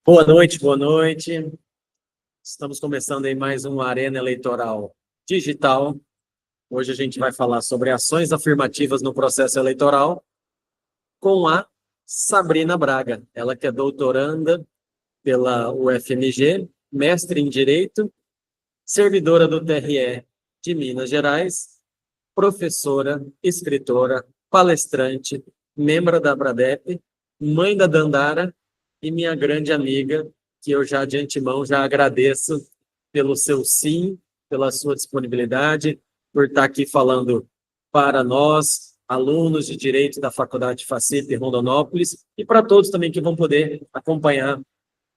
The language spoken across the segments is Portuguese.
Boa noite, boa noite. Estamos começando aí mais uma Arena Eleitoral Digital. Hoje a gente vai falar sobre ações afirmativas no processo eleitoral com a Sabrina Braga, ela que é doutoranda pela UFMG, mestre em Direito, servidora do TRE de Minas Gerais, professora, escritora, palestrante, membro da Abradep, mãe da Dandara e minha grande amiga, que eu já de antemão já agradeço pelo seu sim, pela sua disponibilidade, por estar aqui falando para nós, alunos de Direito da Faculdade Facip Rondonópolis, e para todos também que vão poder acompanhar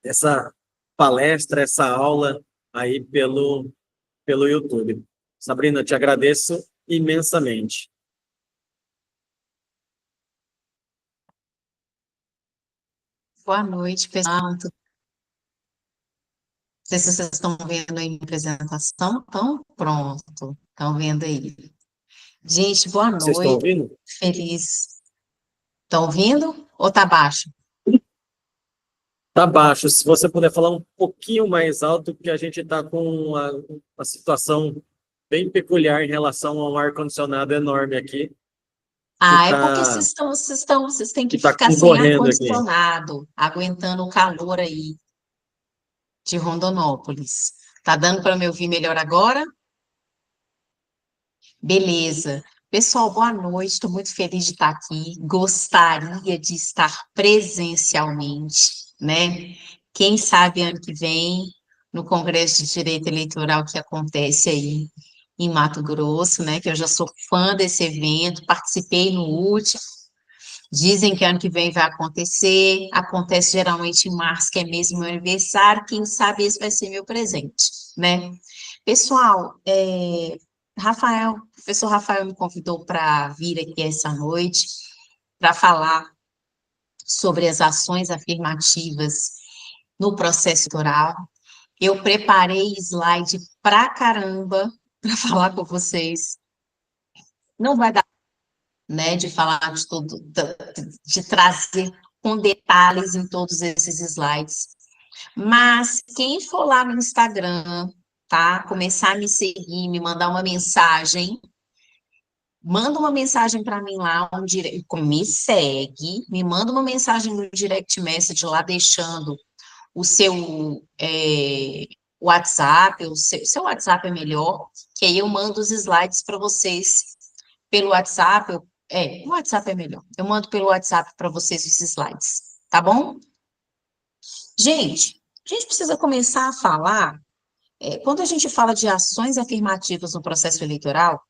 essa palestra, essa aula aí pelo YouTube. Sabrina, eu te agradeço imensamente. Boa noite, pessoal. Não sei se vocês estão vendo aí minha apresentação. Então, pronto. Estão vendo aí. Gente, boa Vocês estão noite. ouvindo? Feliz. Estão ouvindo? Ou tá baixo? Tá baixo. Se você puder falar um pouquinho mais alto, porque a gente está com uma situação bem peculiar em relação a um ar-condicionado enorme aqui, que Ah, é porque está vocês têm que que tá ficar sem concorrendo aqui. ar-condicionado, aguentando o calor aí de Rondonópolis. Tá dando para me ouvir melhor agora? Beleza. Pessoal, boa noite. Estou muito feliz de estar aqui. Gostaria de estar presencialmente, né? Quem sabe ano que vem, no Congresso de Direito Eleitoral que acontece aí em Mato Grosso, né? Que eu já sou fã desse evento, participei no último. Dizem que ano que vem vai acontecer. Acontece geralmente em março, que é mesmo meu aniversário. Quem sabe esse vai ser meu presente, né? Pessoal, o professor Rafael me convidou para vir aqui essa noite para falar sobre as ações afirmativas no processo eleitoral. Eu preparei slide pra caramba para falar com vocês. Não vai dar, né, de falar de tudo, de trazer com detalhes em todos esses slides. Mas quem for lá no Instagram, tá? Começar a me seguir, me mandar uma mensagem, manda uma mensagem para mim lá, me segue, me manda uma mensagem no direct message lá, deixando o seu WhatsApp, seu WhatsApp é melhor, que aí eu mando os slides para vocês pelo WhatsApp. O WhatsApp é melhor. Eu mando pelo WhatsApp para vocês os slides, tá bom? Gente, a gente precisa começar a falar, quando a gente fala de ações afirmativas no processo eleitoral,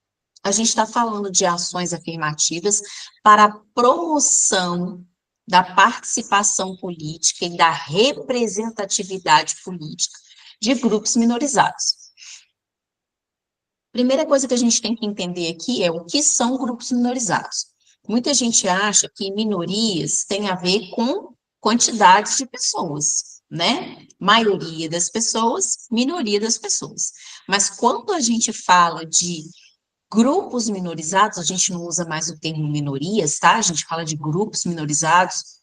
a gente está falando de ações afirmativas para a promoção da participação política e da representatividade política de grupos minorizados. Primeira coisa que a gente tem que entender aqui é o que são grupos minorizados. Muita gente acha que minorias tem a ver com quantidade de pessoas, né? Maioria das pessoas, minoria das pessoas. Mas quando a gente fala de grupos minorizados, a gente não usa mais o termo minorias, tá? A gente fala de grupos minorizados.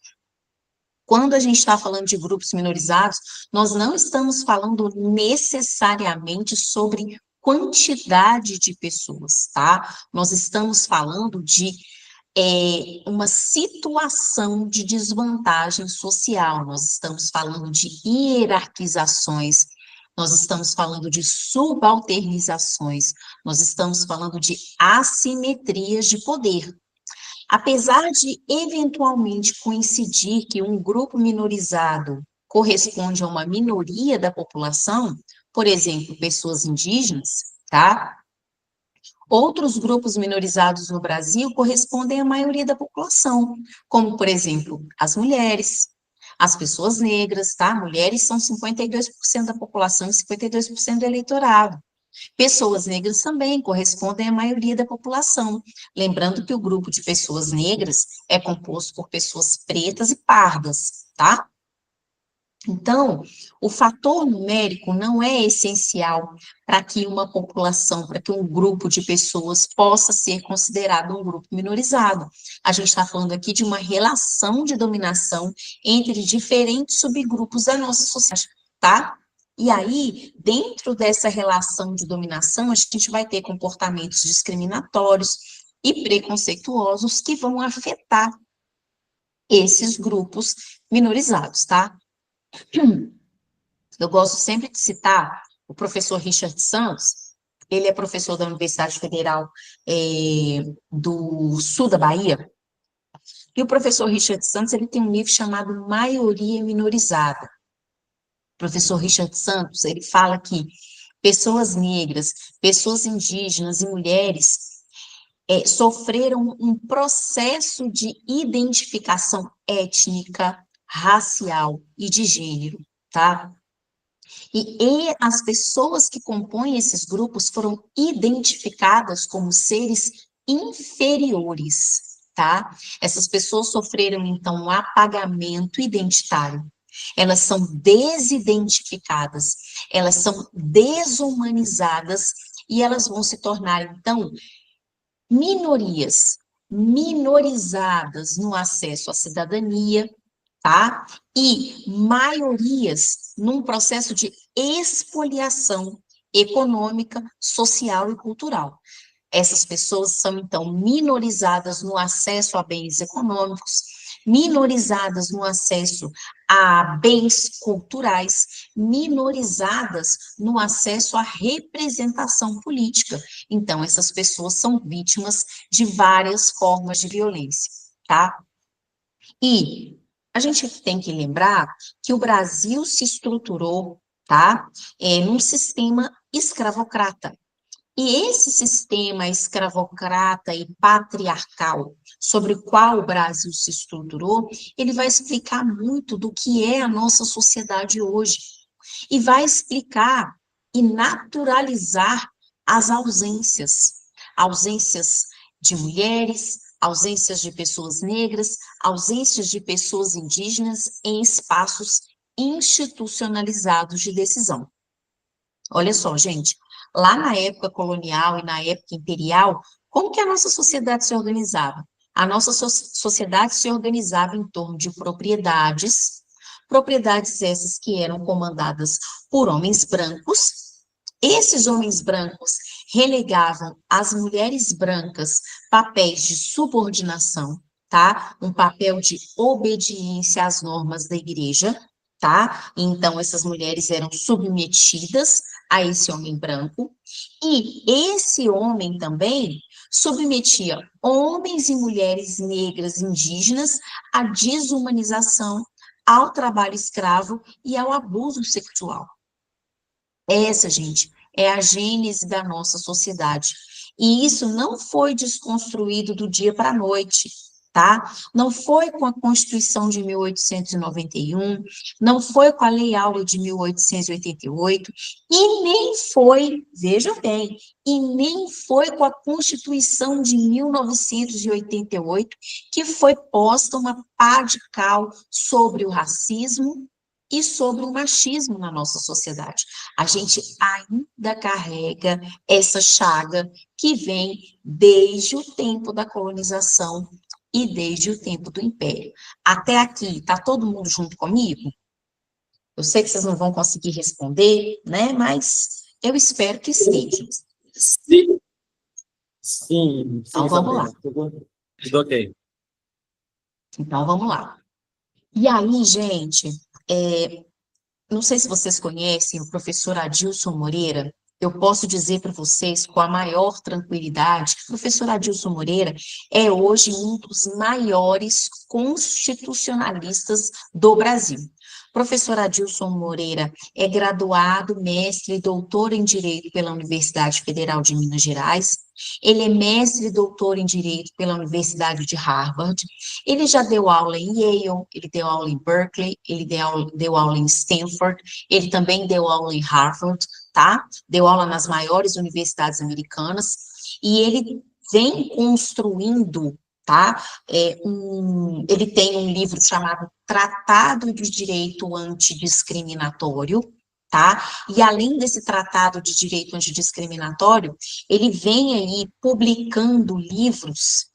Quando a gente está falando de grupos minorizados, nós não estamos falando necessariamente sobre quantidade de pessoas, tá? Nós estamos falando de uma situação de desvantagem social, nós estamos falando de hierarquizações, nós estamos falando de subalternizações, nós estamos falando de assimetrias de poder. Apesar de eventualmente coincidir que um grupo minorizado corresponde a uma minoria da população, por exemplo, pessoas indígenas, tá? Outros grupos minorizados no Brasil correspondem à maioria da população, como, por exemplo, as mulheres, as pessoas negras, tá? Mulheres são 52% da população e 52% do eleitorado. Pessoas negras também correspondem à maioria da população. Lembrando que o grupo de pessoas negras é composto por pessoas pretas e pardas, tá? Então, o fator numérico não é essencial para que uma população, para que um grupo de pessoas possa ser considerado um grupo minorizado. A gente está falando aqui de uma relação de dominação entre diferentes subgrupos da nossa sociedade, tá? E aí, dentro dessa relação de dominação, a gente vai ter comportamentos discriminatórios e preconceituosos que vão afetar esses grupos minorizados, tá? Eu gosto sempre de citar o professor Richard Santos, ele é professor da Universidade Federal do Sul da Bahia, e o professor Richard Santos, ele tem um livro chamado Maioria Minorizada. O professor Richard Santos, ele fala que pessoas negras, pessoas indígenas e mulheres sofreram um processo de identificação étnica, racial e de gênero, tá? E as pessoas que compõem esses grupos foram identificadas como seres inferiores, tá? Essas pessoas sofreram, então, um apagamento identitário. Elas são desidentificadas, elas são desumanizadas e elas vão se tornar, então, minorias, minorizadas no acesso à cidadania, tá? E maiorias num processo de expoliação econômica, social e cultural. Essas pessoas são, então, minorizadas no acesso a bens econômicos, minorizadas no acesso a bens culturais, minorizadas no acesso à representação política. Então, essas pessoas são vítimas de várias formas de violência, tá? E a gente tem que lembrar que o Brasil se estruturou, tá, num sistema escravocrata. E esse sistema escravocrata e patriarcal sobre o qual o Brasil se estruturou, ele vai explicar muito do que é a nossa sociedade hoje. E vai explicar e naturalizar as ausências. Ausências de mulheres, ausências de pessoas negras, ausências de pessoas indígenas em espaços institucionalizados de decisão. Olha só, gente, lá na época colonial e na época imperial, como que a nossa sociedade se organizava? A nossa sociedade se organizava em torno de propriedades, propriedades essas que eram comandadas por homens brancos. Esses homens brancos relegavam às mulheres brancas papéis de subordinação, tá? Um papel de obediência às normas da igreja, tá? Então, essas mulheres eram submetidas a esse homem branco, e esse homem também submetia homens e mulheres negras indígenas à desumanização, ao trabalho escravo e ao abuso sexual. Essa, gente, é a gênese da nossa sociedade. E isso não foi desconstruído do dia para a noite, tá? Não foi com a Constituição de 1891, não foi com a Lei Áurea de 1888, e nem foi, veja bem, e nem foi com a Constituição de 1988, que foi posta uma pá de cal sobre o racismo e sobre o machismo na nossa sociedade. A gente ainda carrega essa chaga que vem desde o tempo da colonização e desde o tempo do Império. Até aqui, tá todo mundo junto comigo? Eu sei que vocês não vão conseguir responder, né? Mas eu espero que estejam. Sim, sim, Então, vamos lá. Tudo ok. Então, vamos lá. E aí, gente, não sei se vocês conhecem o professor Adilson Moreira. Eu posso dizer para vocês com a maior tranquilidade que o professor Adilson Moreira é hoje um dos maiores constitucionalistas do Brasil. O professor Adilson Moreira é graduado, mestre e doutor em Direito pela Universidade Federal de Minas Gerais. Ele é mestre e doutor em Direito pela Universidade de Harvard. Ele já deu aula em Yale, ele deu aula em Berkeley, ele deu aula em Stanford, ele também deu aula em Harvard, tá? Deu aula nas maiores universidades americanas, e ele vem construindo tá? Ele tem um livro chamado Tratado de Direito Antidiscriminatório, tá? E além desse Tratado de Direito Antidiscriminatório, ele vem aí publicando livros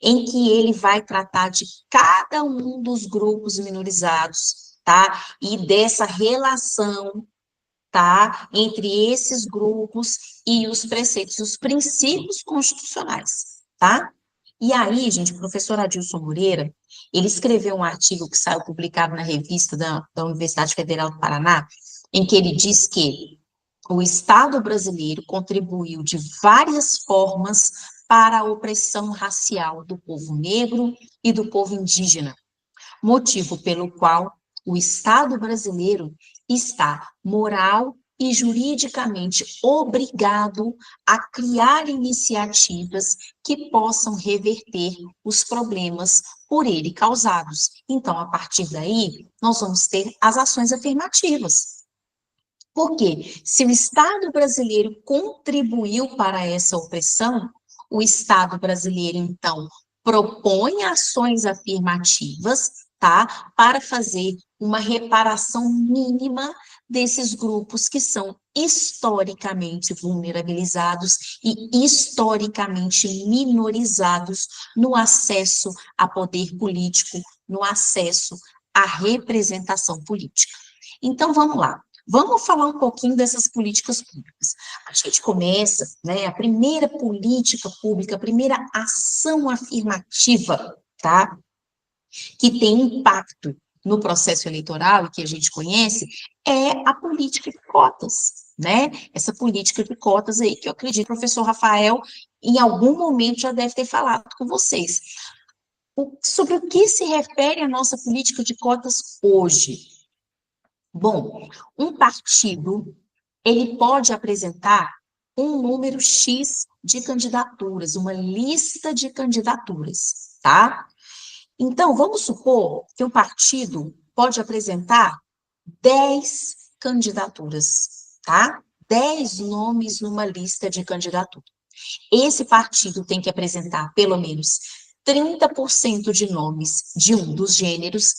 em que ele vai tratar de cada um dos grupos minorizados, tá? E dessa relação, tá? Entre esses grupos e os preceitos, os princípios constitucionais, tá? E aí, gente, o professor Adilson Moreira, ele escreveu um artigo que saiu publicado na revista da Universidade Federal do Paraná, em que ele diz que o Estado brasileiro contribuiu de várias formas para a opressão racial do povo negro e do povo indígena, motivo pelo qual o Estado brasileiro está moral e juridicamente obrigado a criar iniciativas que possam reverter os problemas por ele causados. Então, a partir daí, nós vamos ter as ações afirmativas. Porque se o Estado brasileiro contribuiu para essa opressão, o Estado brasileiro, então, propõe ações afirmativas, tá, para fazer uma reparação mínima desses grupos que são historicamente vulnerabilizados e historicamente minorizados no acesso a poder político, no acesso à representação política. Então, vamos lá. Vamos falar um pouquinho dessas políticas públicas. A gente começa, né, a primeira política pública, a primeira ação afirmativa, tá, que tem impacto no processo eleitoral e que a gente conhece, é a política de cotas, né? Essa política de cotas aí, que eu acredito que o professor Rafael, em algum momento, já deve ter falado com vocês. Sobre o que se refere a nossa política de cotas hoje? Bom, um partido, ele pode apresentar um número X de candidaturas, uma lista de candidaturas, tá? Então, vamos supor que um partido pode apresentar 10 candidaturas, tá? 10 nomes numa lista de candidatura. Esse partido tem que apresentar pelo menos 30% de nomes de um dos gêneros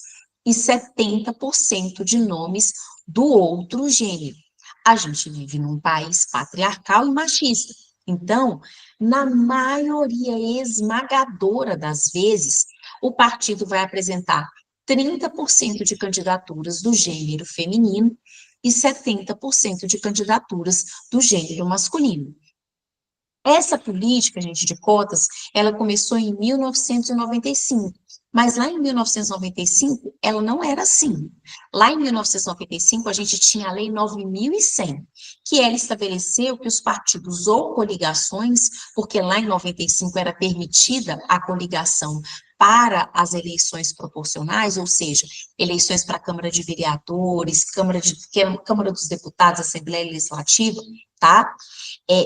e 70% de nomes do outro gênero. A gente vive num país patriarcal e machista. Então, na maioria esmagadora das vezes, o partido vai apresentar 30% de candidaturas do gênero feminino e 70% de candidaturas do gênero masculino. Essa política, gente, de cotas, ela começou em 1995, mas lá em 1995, ela não era assim. Lá em 1995, a gente tinha a Lei 9.100, que ela estabeleceu que os partidos ou coligações, porque lá em 95 era permitida a coligação para as eleições proporcionais, ou seja, eleições para a Câmara de Vereadores, Câmara dos Deputados, Assembleia Legislativa, tá?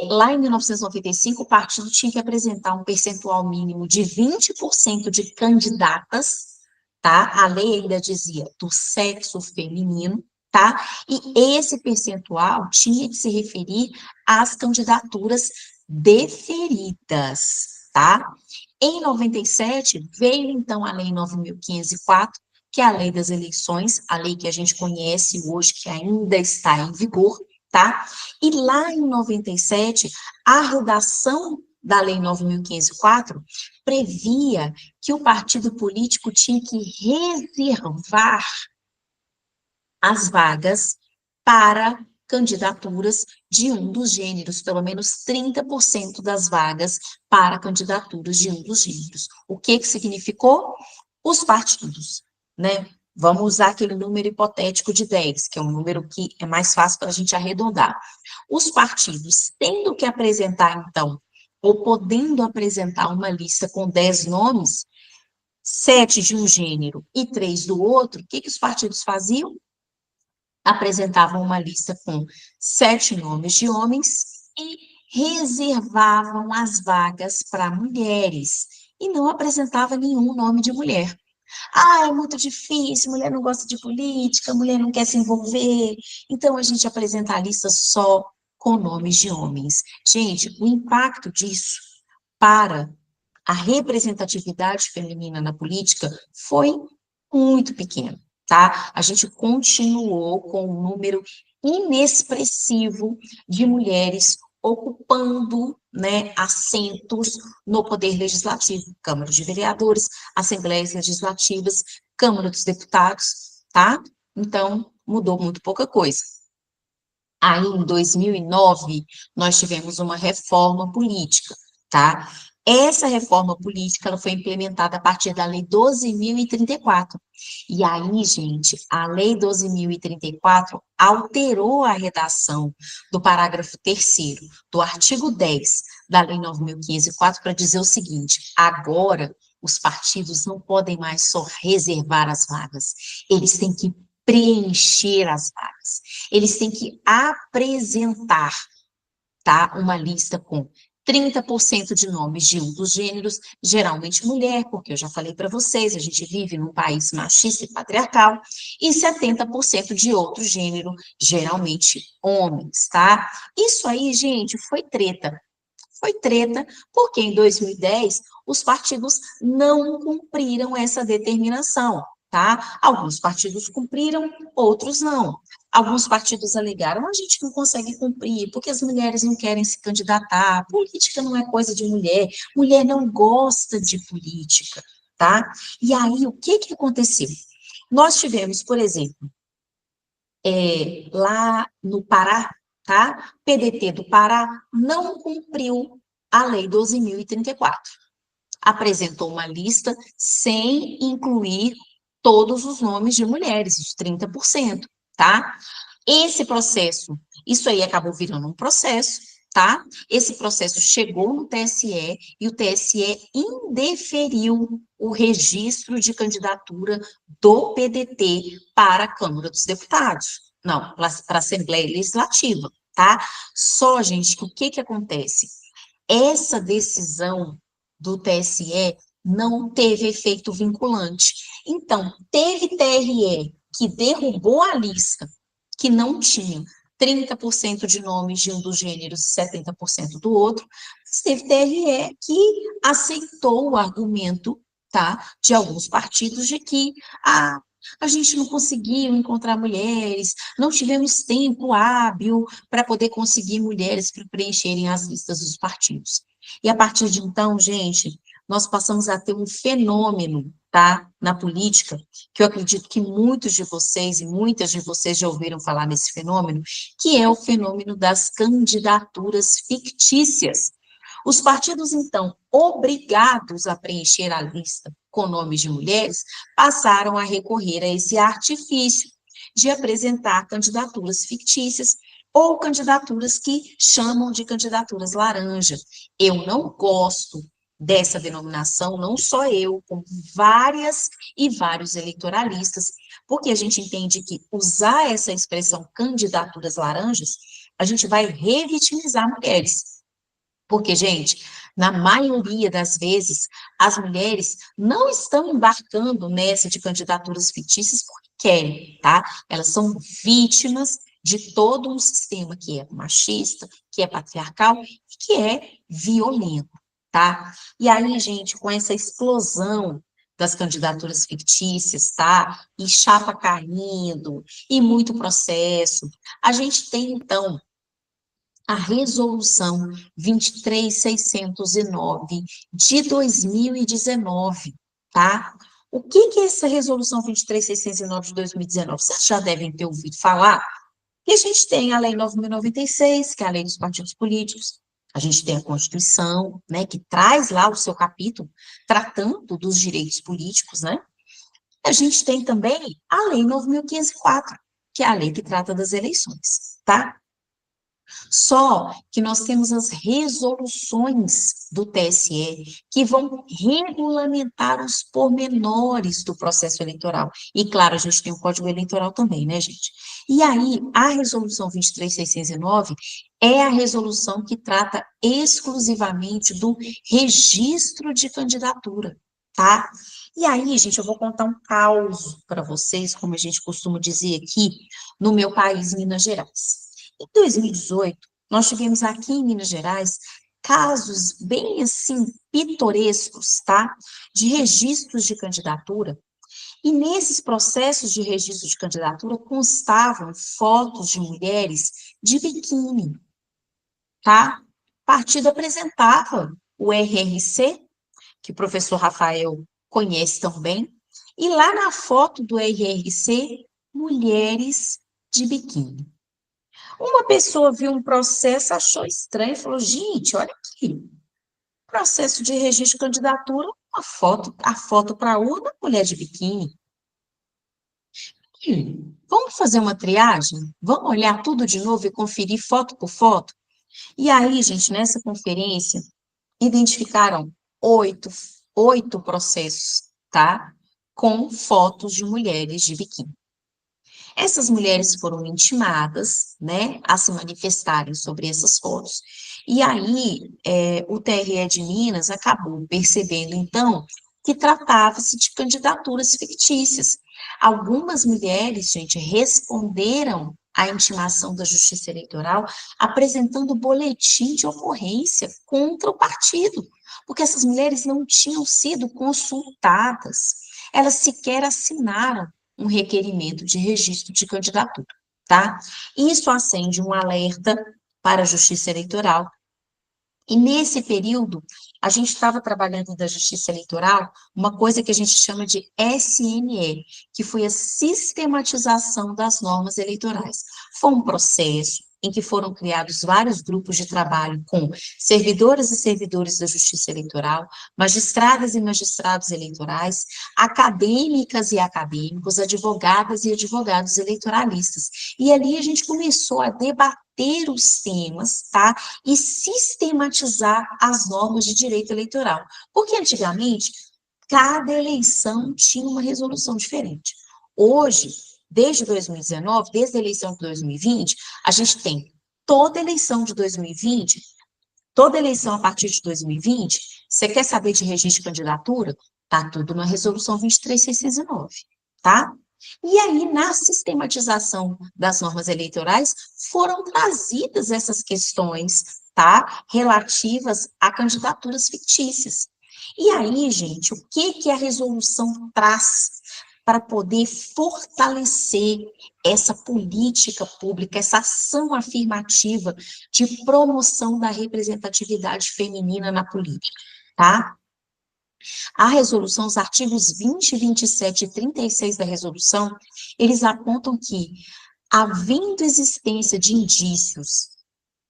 Lá em 1995, o partido tinha que apresentar um percentual mínimo de 20% de candidatas, tá? A lei ainda dizia do sexo feminino, tá? E esse percentual tinha que se referir às candidaturas deferidas, tá? Em 97, veio então a Lei 9.504, que é a lei das eleições, a lei que a gente conhece hoje, que ainda está em vigor, tá? E lá em 97, a redação da Lei 9.504 previa que o partido político tinha que reservar as vagas para candidaturas de um dos gêneros, pelo menos 30% das vagas para candidaturas de um dos gêneros. O que significou? Os partidos, né? Vamos usar aquele número hipotético de 10, que é um número que é mais fácil para a gente arredondar. Os partidos, tendo que apresentar, então, ou podendo apresentar uma lista com 10 nomes, 7 de um gênero e 3 do outro, o que os partidos faziam? Apresentavam uma lista com 7 nomes de homens e reservavam as vagas para mulheres, e não apresentava nenhum nome de mulher. Ah, é muito difícil, mulher não gosta de política, mulher não quer se envolver, então a gente apresenta a lista só com nomes de homens. Gente, o impacto disso para a representatividade feminina na política foi muito pequena, tá? A gente continuou com um número inexpressivo de mulheres ocupando, né, assentos no Poder Legislativo, Câmara de Vereadores, Assembleias Legislativas, Câmara dos Deputados, tá? Então, mudou muito pouca coisa. Aí, em 2009, nós tivemos uma reforma política, tá? Essa reforma política ela foi implementada a partir da Lei 12.034. E aí, gente, a Lei 12.034 alterou a redação do parágrafo 3º do artigo 10 da Lei 9.504 para dizer o seguinte: agora os partidos não podem mais só reservar as vagas, eles têm que preencher as vagas. Eles têm que apresentar, tá, uma lista com 30% de nomes de um dos gêneros, geralmente mulher, porque eu já falei para vocês, a gente vive num país machista e patriarcal, e 70% de outro gênero, geralmente homens, tá? Isso aí, gente, foi treta. Foi treta, porque em 2010 os partidos não cumpriram essa determinação, tá? Alguns partidos cumpriram, outros não. Alguns partidos alegaram, a gente não consegue cumprir, porque as mulheres não querem se candidatar, política não é coisa de mulher, mulher não gosta de política, tá? E aí, o que que aconteceu? Nós tivemos, por exemplo, lá no Pará, tá? PDT do Pará não cumpriu a Lei 12.034. Apresentou uma lista sem incluir todos os nomes de mulheres, de 30%, tá? Esse processo, isso aí acabou virando um processo, tá? Esse processo chegou no TSE e o TSE indeferiu o registro de candidatura do PDT para a Câmara dos Deputados. Não, para a Assembleia Legislativa, tá? Só, gente, que o que que acontece? Essa decisão do TSE não teve efeito vinculante. Então, teve TRE que derrubou a lista, que não tinha 30% de nomes de um dos gêneros e 70% do outro, mas teve TRE que aceitou o argumento, tá, de alguns partidos de que a gente não conseguiu encontrar mulheres, não tivemos tempo hábil para poder conseguir mulheres para preencherem as listas dos partidos. E a partir de então, gente, nós passamos a ter um fenômeno, tá, na política, que eu acredito que muitos de vocês e muitas de vocês já ouviram falar nesse fenômeno, que é o fenômeno das candidaturas fictícias. Os partidos, então, obrigados a preencher a lista com nomes de mulheres, passaram a recorrer a esse artifício de apresentar candidaturas fictícias ou candidaturas que chamam de candidaturas laranja. Eu não gosto dessa denominação, não só eu, como várias e vários eleitoralistas, porque a gente entende que usar essa expressão candidaturas laranjas, a gente vai revitimizar mulheres. Porque, gente, na maioria das vezes, as mulheres não estão embarcando nessa de candidaturas fictícias porque querem, tá? Elas são vítimas de todo um sistema que é machista, que é patriarcal e que é violento, tá? E aí, gente, com essa explosão das candidaturas fictícias, tá? E chapa caindo, e muito processo, a gente tem, então, a resolução 23.609 de 2019, tá? O que que é essa resolução 23.609 de 2019? Vocês já devem ter ouvido falar que a gente tem a Lei 9.096, que é a Lei dos Partidos Políticos, a gente tem a Constituição, né, que traz lá o seu capítulo tratando dos direitos políticos, né? A gente tem também a Lei 9.504, que é a lei que trata das eleições, tá? Só que nós temos as resoluções do TSE que vão regulamentar os pormenores do processo eleitoral. E, claro, a gente tem o Código Eleitoral também, né, gente? E aí, a resolução 23.609 é a resolução que trata exclusivamente do registro de candidatura, tá? E aí, gente, eu vou contar um caos para vocês, como a gente costuma dizer aqui, no meu país, Minas Gerais. Em 2018, nós tivemos aqui em Minas Gerais casos bem, assim, pitorescos, tá? De registros de candidatura. E nesses processos de registro de candidatura constavam fotos de mulheres de biquíni, tá? O partido apresentava o RRC, que o professor Rafael conhece tão bem, e lá na foto do RRC, mulheres de biquíni. Uma pessoa viu um processo, achou estranho, falou, gente, olha aqui, processo de registro de candidatura, a foto para a urna, mulher de biquíni. Vamos fazer uma triagem? Vamos olhar tudo de novo e conferir foto por foto? E aí, gente, nessa conferência, identificaram oito, oito processos, tá? Com fotos de mulheres de biquíni. Essas mulheres foram intimadas, né, a se manifestarem sobre essas fotos. E aí, o TRE de Minas acabou percebendo, então, que tratava-se de candidaturas fictícias. Algumas mulheres, gente, responderam à intimação da Justiça Eleitoral apresentando boletim de ocorrência contra o partido, porque essas mulheres não tinham sido consultadas, elas sequer assinaram um requerimento de registro de candidatura, tá? Isso acende um alerta para a Justiça Eleitoral. E nesse período, a gente estava trabalhando da Justiça Eleitoral uma coisa que a gente chama de SNE, que foi a sistematização das normas eleitorais. Foi um processo em que foram criados vários grupos de trabalho com servidoras e servidores da Justiça Eleitoral, magistradas e magistrados eleitorais, acadêmicas e acadêmicos, advogadas e advogados eleitoralistas. E ali a gente começou a debater os temas, tá? E sistematizar as normas de direito eleitoral. Porque antigamente, cada eleição tinha uma resolução diferente. Hoje, desde 2019, desde a eleição de 2020, a gente tem toda eleição de 2020, toda eleição a partir de 2020, você quer saber de registro de candidatura? Tá tudo na resolução 23.609, tá? E aí, na sistematização das normas eleitorais, foram trazidas essas questões, tá? Relativas a candidaturas fictícias. E aí, gente, o que que a resolução traz para poder fortalecer essa política pública, essa ação afirmativa de promoção da representatividade feminina na política, tá? A resolução, os artigos 20, 27 e 36 da resolução, eles apontam que, havendo existência de indícios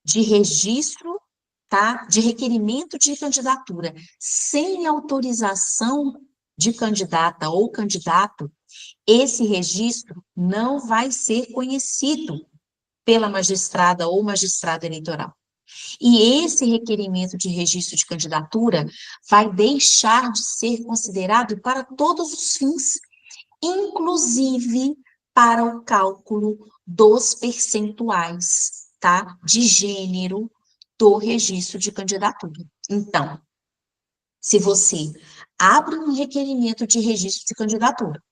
de registro, tá, de requerimento de candidatura, sem autorização de candidata ou candidato, esse registro não vai ser conhecido pela magistrada ou magistrado eleitoral. E esse requerimento de registro de candidatura vai deixar de ser considerado para todos os fins, inclusive para o cálculo dos percentuais, tá, de gênero do registro de candidatura. Então, se você abre um requerimento de registro de candidatura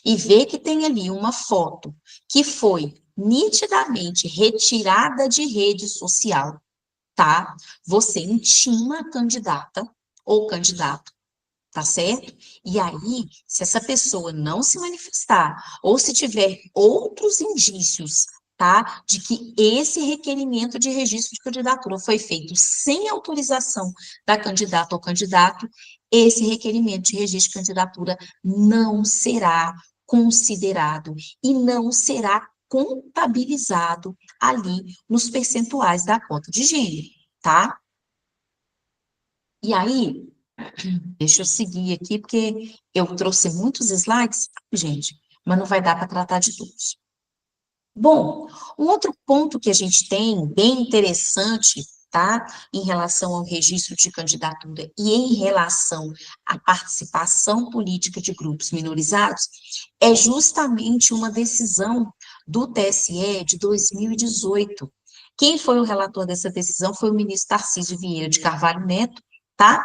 e vê que tem ali uma foto que foi nitidamente retirada de rede social, tá? Você intima a candidata ou candidato, tá certo? E aí, se essa pessoa não se manifestar, ou se tiver outros indícios, tá? De que esse requerimento de registro de candidatura foi feito sem autorização da candidata ou candidato, esse requerimento de registro de candidatura não será considerado e não será contabilizado ali nos percentuais da cota de gênero, tá? E aí, deixa eu seguir aqui, porque eu trouxe muitos slides, gente, mas não vai dar para tratar de todos. Bom, um outro ponto que a gente tem, bem interessante, tá? Em relação ao registro de candidatura e em relação à participação política de grupos minorizados, é justamente uma decisão do TSE de 2018. Quem foi o relator dessa decisão foi o ministro Tarcísio Vieira de Carvalho Neto, tá?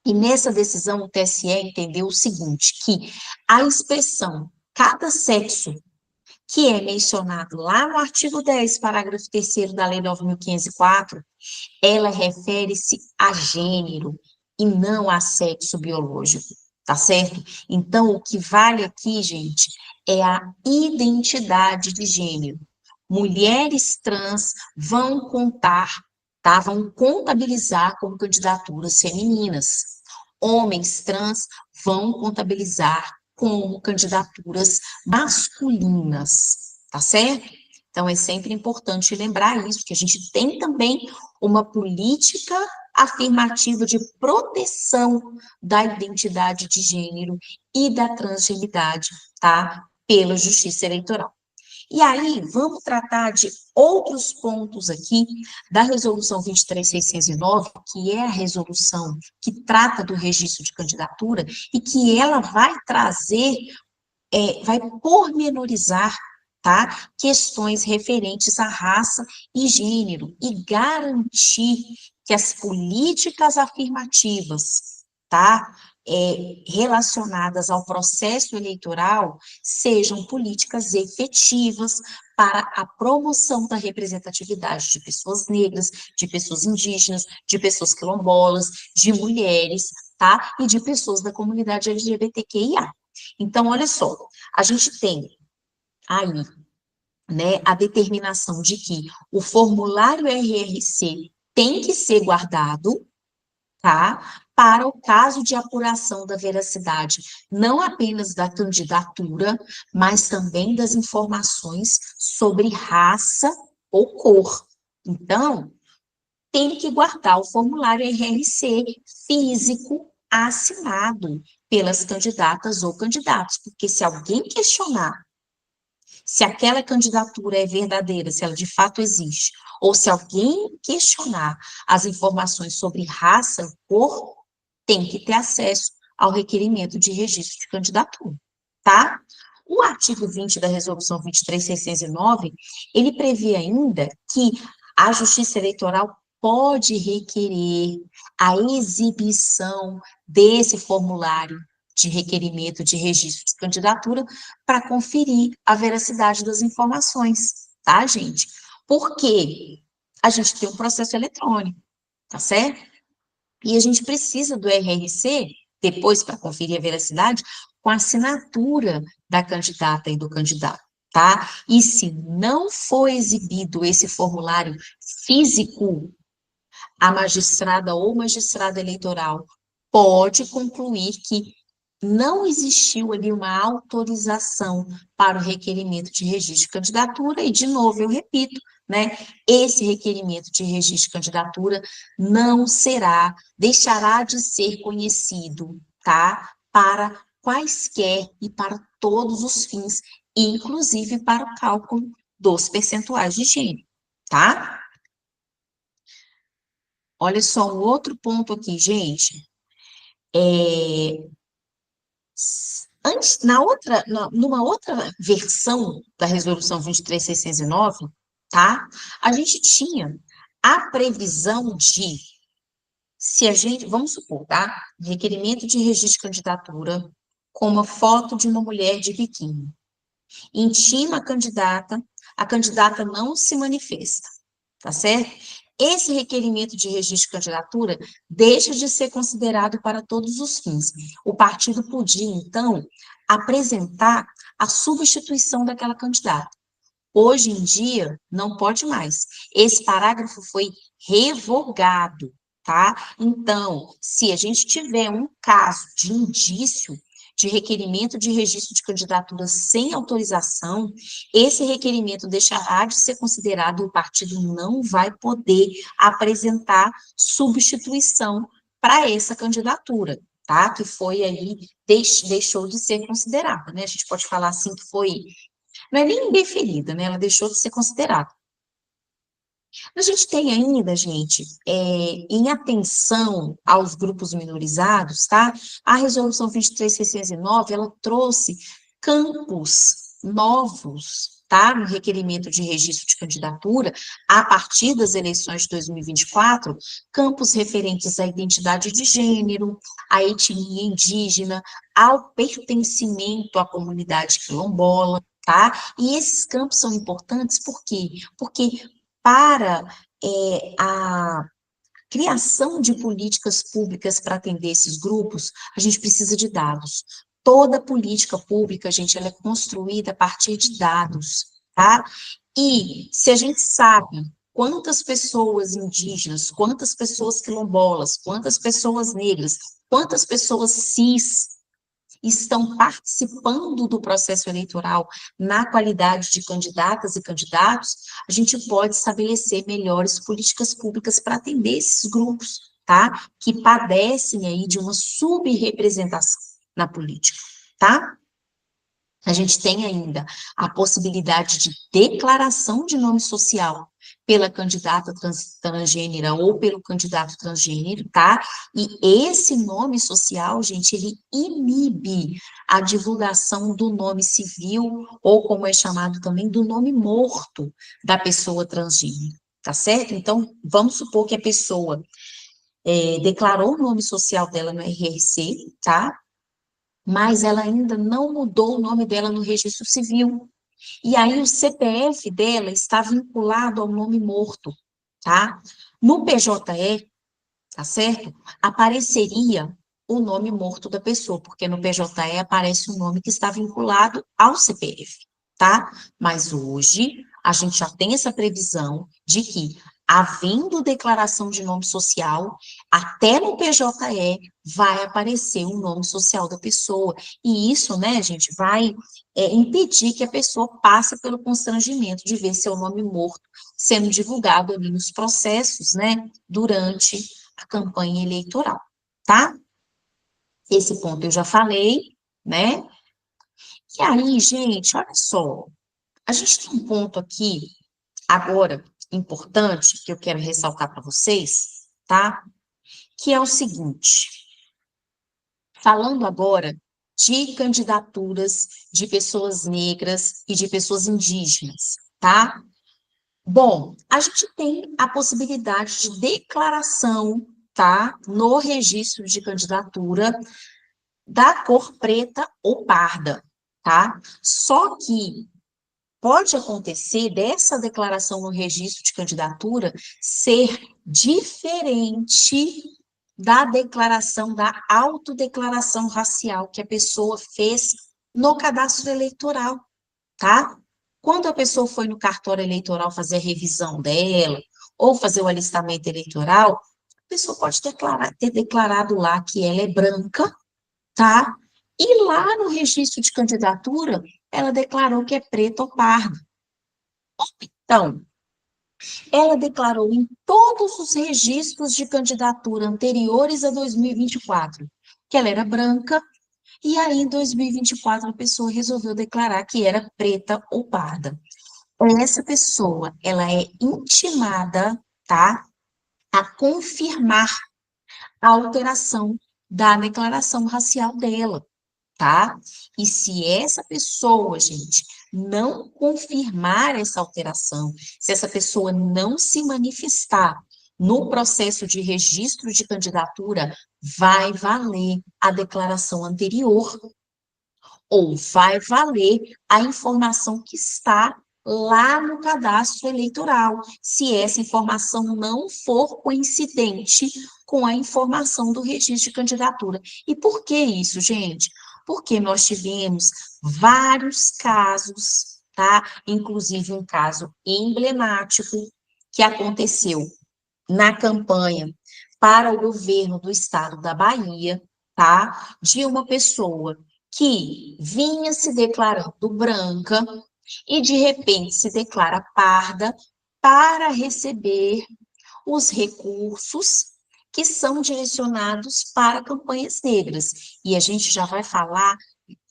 E nessa decisão, o TSE entendeu o seguinte, que a expressão cada sexo que é mencionado lá no artigo 10, parágrafo 3º da Lei 9.504, ela refere-se a gênero e não a sexo biológico, tá certo? Então, o que vale aqui, gente, é a identidade de gênero. Mulheres trans vão contar, tá? Vão contabilizar como candidaturas femininas. Homens trans vão contabilizar como candidaturas masculinas, tá certo? Então, é sempre importante lembrar isso, que a gente tem também uma política afirmativa de proteção da identidade de gênero e da transgeneridade, tá? Pela Justiça Eleitoral. E aí, vamos tratar de outros pontos aqui da Resolução 23.609, que é a resolução que trata do registro de candidatura e que ela vai trazer, vai pormenorizar, tá, questões referentes à raça e gênero e garantir que as políticas afirmativas, tá, relacionadas ao processo eleitoral sejam políticas efetivas para a promoção da representatividade de pessoas negras, de pessoas indígenas, de pessoas quilombolas, de mulheres, tá, e de pessoas da comunidade LGBTQIA. Então, olha só, a gente tem aí, né, a determinação de que o formulário RRC tem que ser guardado, tá? Para o caso de apuração da veracidade, não apenas da candidatura, mas também das informações sobre raça ou cor. Então, tem que guardar o formulário RRC físico assinado pelas candidatas ou candidatos, porque se alguém questionar se aquela candidatura é verdadeira, se ela de fato existe, ou se alguém questionar as informações sobre raça e cor, tem que ter acesso ao requerimento de registro de candidatura, tá? O artigo 20 da Resolução 23.609, ele prevê ainda que a Justiça Eleitoral pode requerer a exibição desse formulário de requerimento de registro de candidatura para conferir a veracidade das informações, tá, gente? Porque a gente tem um processo eletrônico, tá certo? E a gente precisa do RRC, depois para conferir a veracidade, com a assinatura da candidata e do candidato, tá? E se não for exibido esse formulário físico, a magistrada ou magistrado eleitoral pode concluir que não existiu ali uma autorização para o requerimento de registro de candidatura, e, de novo, eu repito, né, esse requerimento de registro de candidatura não será, deixará de ser conhecido, tá, para quaisquer e para todos os fins, inclusive para o cálculo dos percentuais de gênero, tá? Olha só um outro ponto aqui, gente. Numa outra versão da Resolução 23.609, tá? A gente tinha a previsão de, se a gente, vamos supor, tá? Requerimento de registro de candidatura com uma foto de uma mulher de biquíni. Intima a candidata não se manifesta, tá certo? Esse requerimento de registro de candidatura deixa de ser considerado para todos os fins. O partido podia, então, apresentar a substituição daquela candidata. Hoje em dia, não pode mais. Esse parágrafo foi revogado, tá? Então, se a gente tiver um caso de indício de requerimento de registro de candidatura sem autorização, esse requerimento deixará de ser considerado e o partido não vai poder apresentar substituição para essa candidatura, tá? Que foi aí, deixou de ser considerada, né? A gente pode falar assim que foi, não é nem indeferida, né? Ela deixou de ser considerada. A gente tem ainda, gente, em atenção aos grupos minorizados, tá? A Resolução 23.609, ela trouxe campos novos, tá? No requerimento de registro de candidatura, a partir das eleições de 2024, campos referentes à identidade de gênero, à etnia indígena, ao pertencimento à comunidade quilombola, tá? E esses campos são importantes por quê? Porque para a criação de políticas públicas para atender esses grupos, a gente precisa de dados. Toda política pública, gente, ela é construída a partir de dados, tá? E se a gente sabe quantas pessoas indígenas, quantas pessoas quilombolas, quantas pessoas negras, quantas pessoas cis estão participando do processo eleitoral na qualidade de candidatas e candidatos, a gente pode estabelecer melhores políticas públicas para atender esses grupos, tá? Que padecem aí de uma subrepresentação na política, tá? A gente tem ainda a possibilidade de declaração de nome social pela candidata transgênera ou pelo candidato transgênero, tá? E esse nome social, gente, ele inibe a divulgação do nome civil, ou como é chamado também, do nome morto da pessoa transgênera, tá certo? Então, vamos supor que a pessoa declarou o nome social dela no RRC, tá? Mas ela ainda não mudou o nome dela no registro civil. E aí o CPF dela está vinculado ao nome morto, tá? No PJE, tá certo? Apareceria o nome morto da pessoa, porque no PJE aparece o nome que está vinculado ao CPF, tá? Mas hoje a gente já tem essa previsão de que, havendo declaração de nome social, até no PJE vai aparecer o nome social da pessoa. E isso, né, gente, vai impedir que a pessoa passe pelo constrangimento de ver seu nome morto sendo divulgado ali nos processos, né, durante a campanha eleitoral, tá? Esse ponto eu já falei, né? E aí, gente, olha só, a gente tem um ponto aqui, agora, importante, que eu quero ressaltar para vocês, tá? Que é o seguinte, falando agora de candidaturas de pessoas negras e de pessoas indígenas, tá? Bom, a gente tem a possibilidade de declaração, tá? No registro de candidatura da cor preta ou parda, tá? Só que pode acontecer dessa declaração no registro de candidatura ser diferente da declaração, da autodeclaração racial que a pessoa fez no cadastro eleitoral, tá? Quando a pessoa foi no cartório eleitoral fazer a revisão dela, ou fazer o alistamento eleitoral, a pessoa pode ter declarado lá que ela é branca, tá? E lá no registro de candidatura, ela declarou que é preta ou parda. Então, ela declarou em todos os registros de candidatura anteriores a 2024 que ela era branca, e aí em 2024 a pessoa resolveu declarar que era preta ou parda. Essa pessoa, ela é intimada, tá, a confirmar a alteração da declaração racial dela, tá? E se essa pessoa, gente, não confirmar essa alteração, se essa pessoa não se manifestar no processo de registro de candidatura, vai valer a declaração anterior, ou vai valer a informação que está lá no cadastro eleitoral, se essa informação não for coincidente com a informação do registro de candidatura. E por que isso, gente? Porque nós tivemos vários casos, tá? Inclusive um caso emblemático que aconteceu na campanha para o governo do estado da Bahia, tá? De uma pessoa que vinha se declarando branca e de repente se declara parda para receber os recursos que são direcionados para campanhas negras. E a gente já vai falar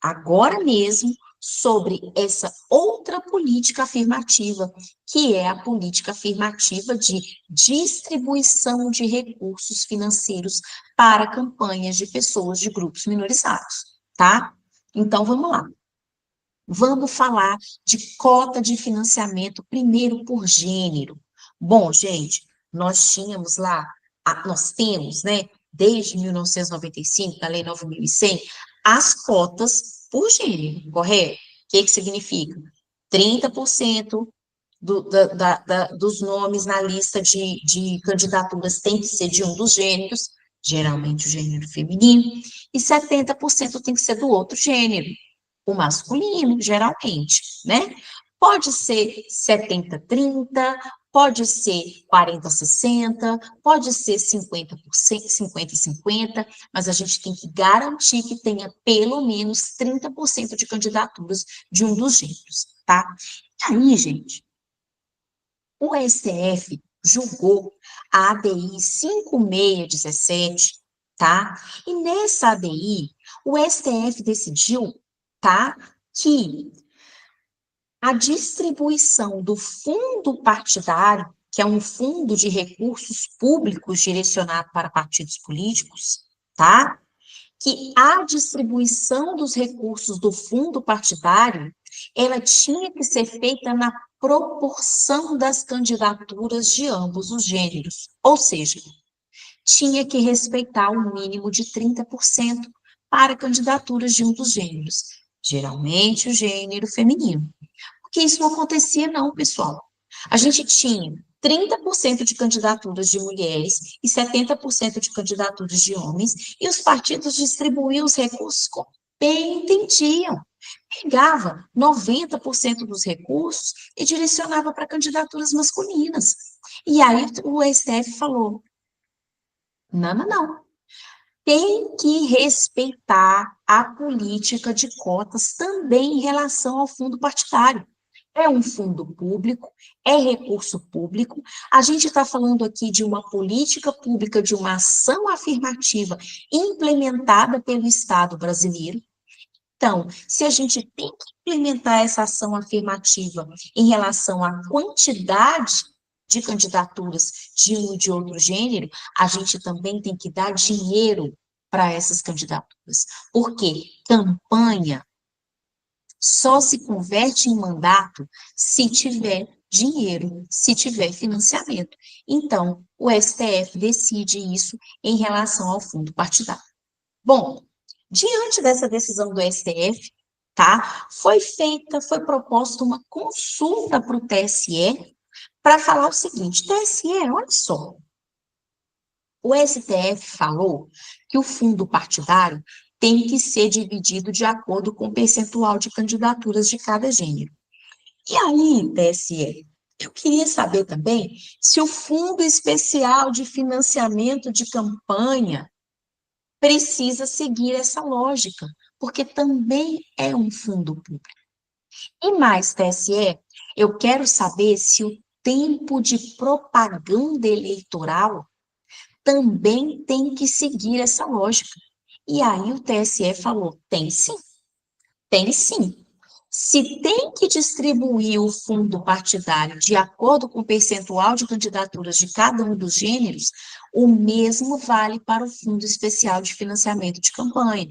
agora mesmo sobre essa outra política afirmativa, que é a política afirmativa de distribuição de recursos financeiros para campanhas de pessoas de grupos minorizados, tá? Então, vamos lá. Vamos falar de cota de financiamento, primeiro por gênero. Bom, gente, nós tínhamos lá, nós temos, né, desde 1995, na Lei 9.100, as cotas por gênero, correto? que significa? 30% dos nomes na lista de candidaturas tem que ser de um dos gêneros, geralmente o gênero feminino, e 70% tem que ser do outro gênero, o masculino, geralmente, né? Pode ser 70-30, pode ser 40-60, pode ser 50%, 50-50, mas a gente tem que garantir que tenha pelo menos 30% de candidaturas de um dos gêneros, tá? E aí, gente, o STF julgou a ADI 5617, tá? E nessa ADI, o STF decidiu, tá, que a distribuição do fundo partidário, que é um fundo de recursos públicos direcionado para partidos políticos, tá? Que a distribuição dos recursos do fundo partidário, ela tinha que ser feita na proporção das candidaturas de ambos os gêneros, ou seja, tinha que respeitar um mínimo de 30% para candidaturas de um dos gêneros, geralmente o gênero feminino. Porque isso não acontecia não, pessoal. A gente tinha 30% de candidaturas de mulheres e 70% de candidaturas de homens, e os partidos distribuíam os recursos como bem entendiam. Pegava 90% dos recursos e direcionava para candidaturas masculinas. E aí o STF falou, não, não, não. Tem que respeitar a política de cotas também em relação ao fundo partidário. É um fundo público, é recurso público. A gente está falando aqui de uma política pública, de uma ação afirmativa implementada pelo Estado brasileiro. Então, se a gente tem que implementar essa ação afirmativa em relação à quantidade de candidaturas de um e de outro gênero, a gente também tem que dar dinheiro para essas candidaturas. Porque campanha só se converte em mandato se tiver dinheiro, se tiver financiamento. Então, o STF decide isso em relação ao fundo partidário. Bom, diante dessa decisão do STF, tá, foi proposta uma consulta para o TSE para falar o seguinte, TSE, olha só, o STF falou que o fundo partidário tem que ser dividido de acordo com o percentual de candidaturas de cada gênero. E aí, TSE, eu queria saber também se o Fundo Especial de Financiamento de Campanha precisa seguir essa lógica, porque também é um fundo público. E mais, TSE, eu quero saber se o tempo de propaganda eleitoral também tem que seguir essa lógica. E aí o TSE falou, tem sim, tem sim. Se tem que distribuir o fundo partidário de acordo com o percentual de candidaturas de cada um dos gêneros, o mesmo vale para o Fundo Especial de Financiamento de Campanha.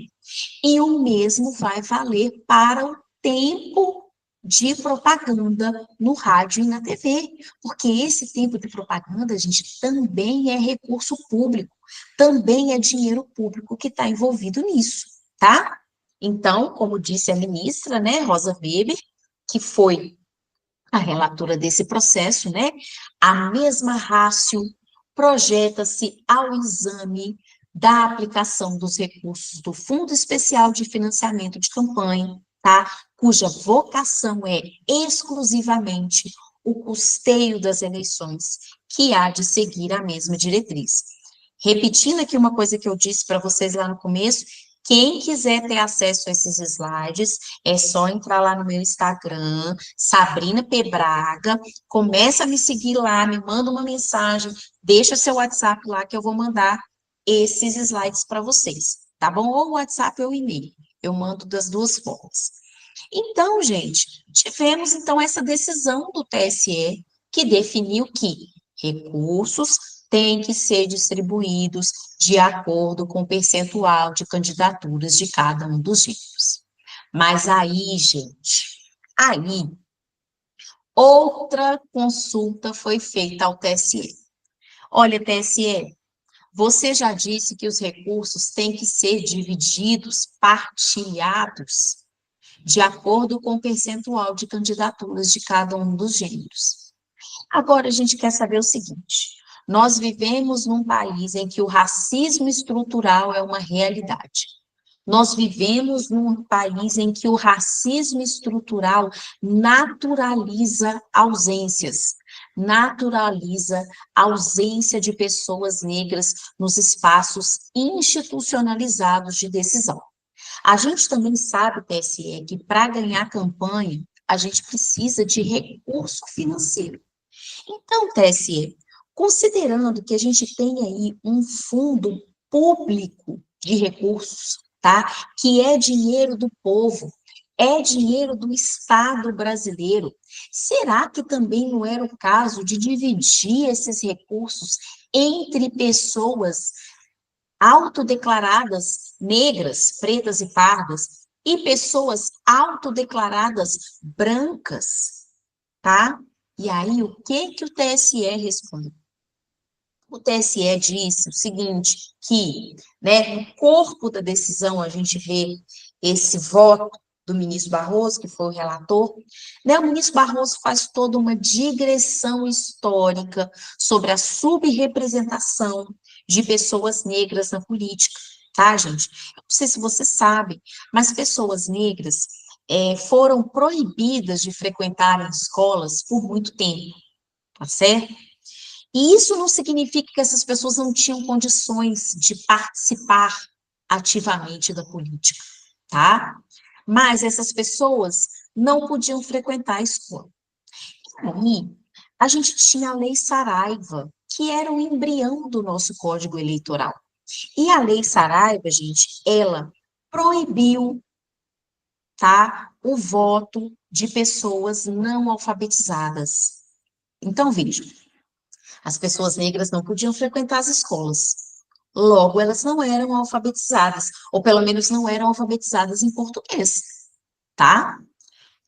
E o mesmo vai valer para o tempo de propaganda no rádio e na TV, porque esse tempo de propaganda, gente, também é recurso público, também é dinheiro público que está envolvido nisso, tá? Então, como disse a ministra, né, Rosa Weber, que foi a relatora desse processo, né, a mesma rácio projeta-se ao exame da aplicação dos recursos do Fundo Especial de Financiamento de Campanha, tá, cuja vocação é exclusivamente o custeio das eleições, que há de seguir a mesma diretriz. Repetindo aqui uma coisa que eu disse para vocês lá no começo, quem quiser ter acesso a esses slides, é só entrar lá no meu Instagram, Sabrina P. Braga, começa a me seguir lá, me manda uma mensagem, deixa seu WhatsApp lá que eu vou mandar esses slides para vocês, tá bom? Ou WhatsApp ou e-mail, eu mando das duas formas. Então, gente, tivemos então essa decisão do TSE que definiu que recursos têm que ser distribuídos de acordo com o percentual de candidaturas de cada um dos gêneros. Mas aí, gente, aí, outra consulta foi feita ao TSE. Olha, TSE, você já disse que os recursos têm que ser divididos, partilhados. de acordo com o percentual de candidaturas de cada um dos gêneros. Agora, a gente quer saber o seguinte: nós vivemos num país em que o racismo estrutural é uma realidade. Nós vivemos num país em que o racismo estrutural naturaliza ausências, naturaliza a ausência de pessoas negras nos espaços institucionalizados de decisão. A gente também sabe, TSE, que para ganhar campanha, a gente precisa de recurso financeiro. Então, TSE, considerando que a gente tem aí um fundo público de recursos, tá? Que é dinheiro do povo, é dinheiro do Estado brasileiro. Será que também não era o caso de dividir esses recursos entre pessoas autodeclaradas negras, pretas e pardas, e pessoas autodeclaradas brancas, tá? E aí, o que que o TSE responde? O TSE disse o seguinte, que, né, no corpo da decisão a gente vê esse voto do ministro Barroso, que foi o relator, né, o ministro Barroso faz toda uma digressão histórica sobre a subrepresentação de pessoas negras na política, tá, gente? Eu não sei se vocês sabem, mas pessoas negras foram proibidas de frequentar escolas por muito tempo, tá certo? E isso não significa que essas pessoas não tinham condições de participar ativamente da política, tá? Mas essas pessoas não podiam frequentar a escola. E aí, a gente tinha a Lei Saraiva, que era o embrião do nosso Código Eleitoral. E a Lei Saraiva, gente, ela proibiu, tá, o voto de pessoas não alfabetizadas. Então, veja, as pessoas negras não podiam frequentar as escolas. Logo, elas não eram alfabetizadas, ou pelo menos não eram alfabetizadas em português, tá?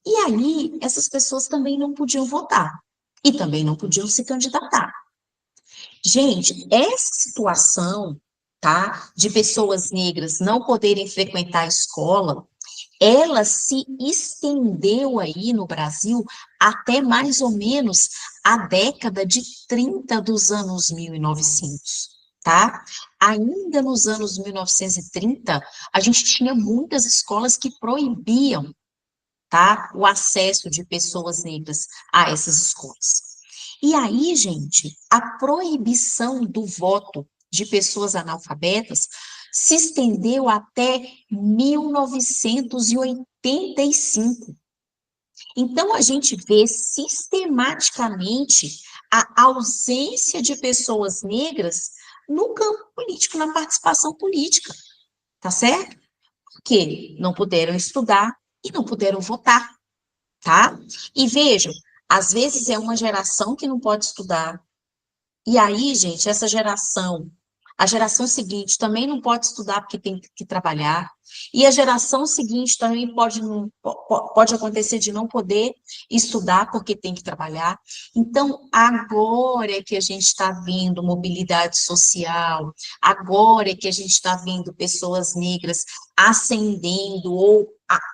E aí, essas pessoas também não podiam votar, e também não podiam se candidatar. Gente, essa situação, tá, de pessoas negras não poderem frequentar a escola, ela se estendeu aí no Brasil até mais ou menos a década de 30 dos anos 1900, tá? Ainda nos anos 1930, a gente tinha muitas escolas que proibiam, tá, o acesso de pessoas negras a essas escolas. E aí, gente, a proibição do voto de pessoas analfabetas se estendeu até 1985. Então, a gente vê sistematicamente a ausência de pessoas negras no campo político, na participação política, tá certo? Porque não puderam estudar e não puderam votar, tá? E vejam, às vezes é uma geração que não pode estudar, e aí, gente, essa geração, a geração seguinte também não pode estudar porque tem que trabalhar, e a geração seguinte também pode acontecer de não poder estudar porque tem que trabalhar. Então, agora é que a gente está vendo mobilidade social, agora é que a gente está vendo pessoas negras ascendendo ou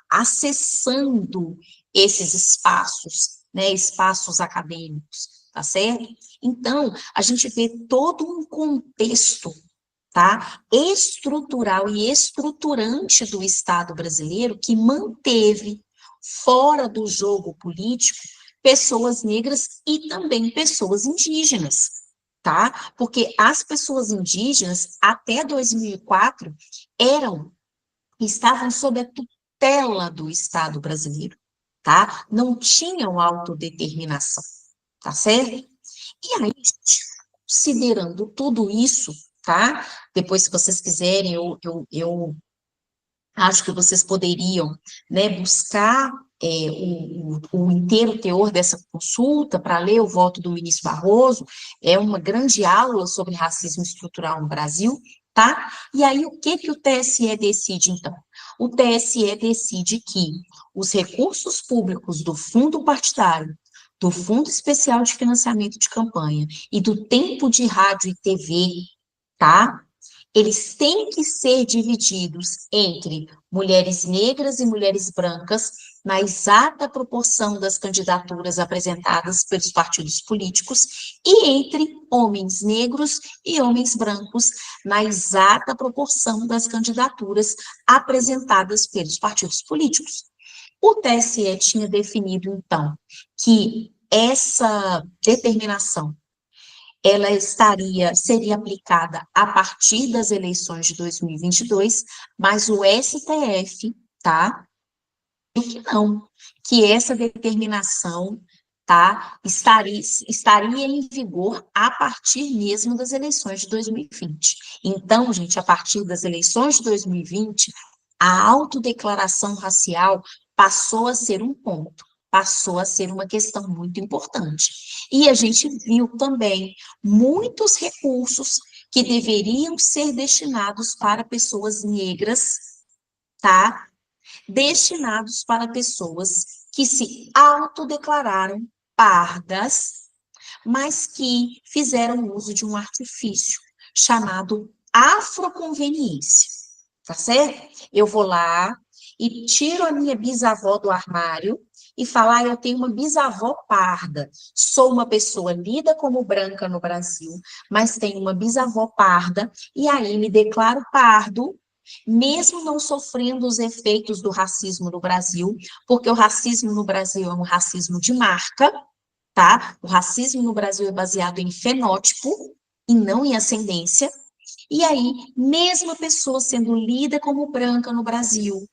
acessando esses espaços, né, espaços acadêmicos, tá certo? Então, a gente vê todo um contexto, tá, estrutural e estruturante do Estado brasileiro que manteve fora do jogo político pessoas negras e também pessoas indígenas, tá? Porque as pessoas indígenas, até 2004, estavam sob a tutela do Estado brasileiro, tá? Não tinham autodeterminação, tá certo? E aí, gente, considerando tudo isso, tá? Depois, se vocês quiserem, eu acho que vocês poderiam, né, buscar o inteiro teor dessa consulta para ler o voto do ministro Barroso. É uma grande aula sobre racismo estrutural no Brasil, tá? E aí, o que que o TSE decide, então? O TSE decide que os recursos públicos do fundo partidário, do Fundo Especial de Financiamento de Campanha e do tempo de rádio e TV, tá? eles têm que ser divididos entre mulheres negras e mulheres brancas, na exata proporção das candidaturas apresentadas pelos partidos políticos, e entre homens negros e homens brancos, na exata proporção das candidaturas apresentadas pelos partidos políticos. O TSE tinha definido, então, que essa determinação ela seria aplicada a partir das eleições de 2022, mas o STF, tá? Que não, que essa determinação, tá, estaria em vigor a partir mesmo das eleições de 2020. Então, gente, a partir das eleições de 2020, a autodeclaração racial passou a ser um ponto, passou a ser uma questão muito importante. E a gente viu também muitos recursos que deveriam ser destinados para pessoas negras, tá? Destinados para pessoas que se autodeclararam pardas, mas que fizeram uso de um artifício chamado afroconveniência, tá certo? Eu vou lá e tiro a minha bisavó do armário e falar, eu tenho uma bisavó parda, sou uma pessoa lida como branca no Brasil, mas tenho uma bisavó parda, e aí me declaro pardo, mesmo não sofrendo os efeitos do racismo no Brasil, porque o racismo no Brasil é um racismo de marca, tá? O racismo no Brasil é baseado em fenótipo e não em ascendência. E aí, mesmo a pessoa sendo lida como branca no Brasil,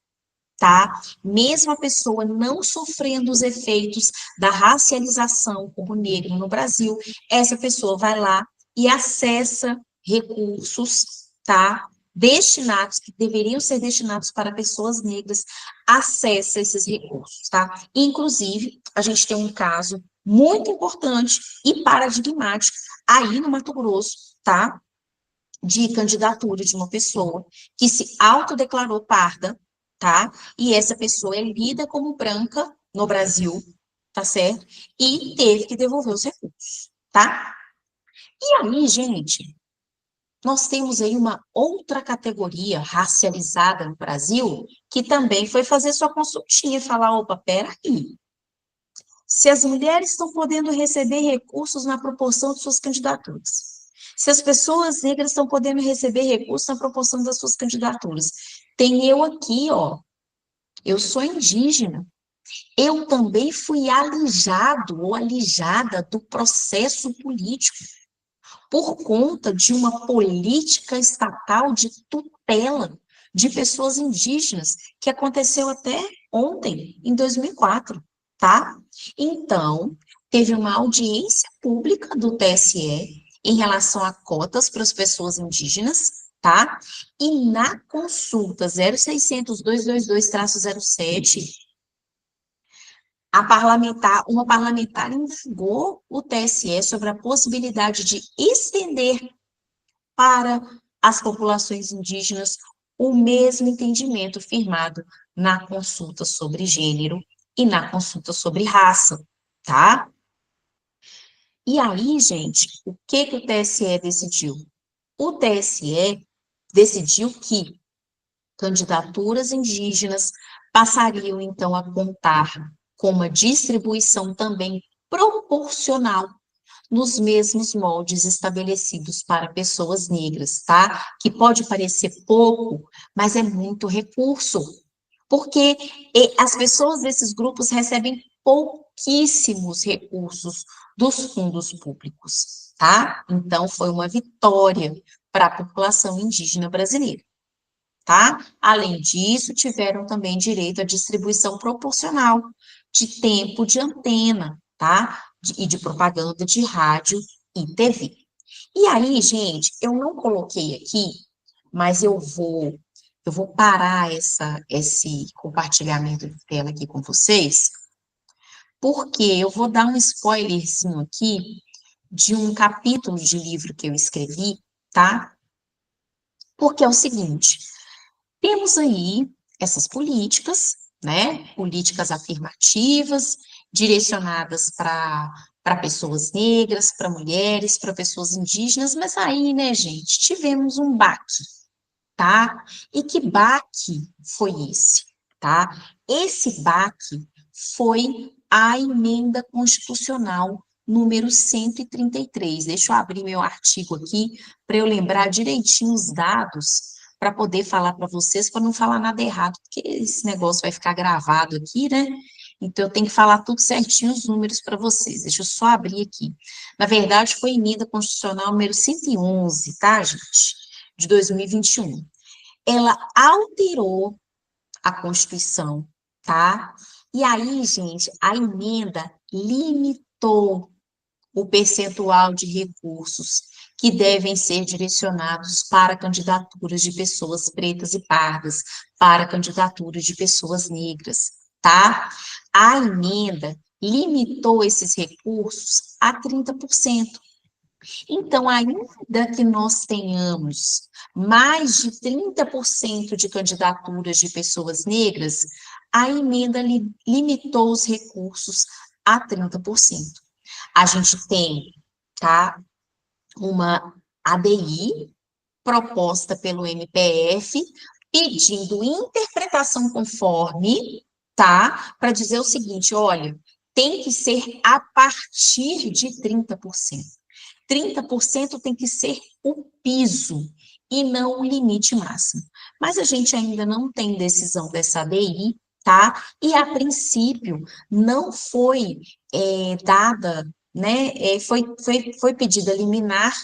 tá? Mesmo a pessoa não sofrendo os efeitos da racialização como negro no Brasil, essa pessoa vai lá e acessa recursos, tá? Destinados, que deveriam ser destinados para pessoas negras, acessa esses recursos, tá? Inclusive, a gente tem um caso muito importante e paradigmático aí no Mato Grosso, tá? De candidatura de uma pessoa que se autodeclarou parda, tá? E essa pessoa é lida como branca no Brasil, tá certo? E teve que devolver os recursos, tá? E aí, gente, nós temos aí uma outra categoria racializada no Brasil que também foi fazer sua consultinha e falar, opa, peraí, se as mulheres estão podendo receber recursos na proporção de suas candidaturas, se as pessoas negras estão podendo receber recursos na proporção das suas candidaturas, tem eu aqui, ó, eu sou indígena, eu também fui alijado ou alijada do processo político por conta de uma política estatal de tutela de pessoas indígenas, que aconteceu até ontem, em 2004, tá? Então, teve uma audiência pública do TSE em relação a cotas para as pessoas indígenas, tá? E na consulta 0600-222-07, uma parlamentar indagou o TSE sobre a possibilidade de estender para as populações indígenas o mesmo entendimento firmado na consulta sobre gênero e na consulta sobre raça, tá? E aí, gente, o que que o TSE decidiu? O TSE decidiu que candidaturas indígenas passariam, então, a contar com uma distribuição também proporcional nos mesmos moldes estabelecidos para pessoas negras, tá? Que pode parecer pouco, mas é muito recurso, porque as pessoas desses grupos recebem pouquíssimos recursos dos fundos públicos, tá? Então, foi uma vitória para a população indígena brasileira, tá? Além disso, tiveram também direito à distribuição proporcional de tempo de antena, tá? E de propaganda de rádio e TV. E aí, gente, eu não coloquei aqui, mas eu vou parar esse compartilhamento de tela aqui com vocês, porque eu vou dar um spoilerzinho aqui de um capítulo de livro que eu escrevi, tá? Porque é o seguinte, temos aí essas políticas, né? Políticas afirmativas, direcionadas para para pessoas negras, para mulheres, para pessoas indígenas, mas aí, né, gente, tivemos um baque, tá? E que baque foi esse, tá? Esse baque foi a emenda constitucional número 133. Deixa eu abrir meu artigo aqui para eu lembrar direitinho os dados para poder falar para vocês, para não falar nada errado, porque esse negócio vai ficar gravado aqui, né? Então, eu tenho que falar tudo certinho os números para vocês. Deixa eu só abrir aqui. Na verdade, foi emenda constitucional número 111, tá, gente? De 2021. Ela alterou a Constituição, tá? E aí, gente, a emenda limitou o percentual de recursos que devem ser direcionados para candidaturas de pessoas pretas e pardas, para candidaturas de pessoas negras, tá? A emenda limitou esses recursos a 30%. Então, ainda que nós tenhamos mais de 30% de candidaturas de pessoas negras, a emenda limitou os recursos a 30%. A gente tem, tá, uma ADI proposta pelo MPF pedindo interpretação conforme, tá, para dizer o seguinte, olha, tem que ser a partir de 30%. 30% tem que ser o piso e não o limite máximo. Mas a gente ainda não tem decisão dessa ADI, tá? E a princípio não foi dada, né? Foi pedida liminar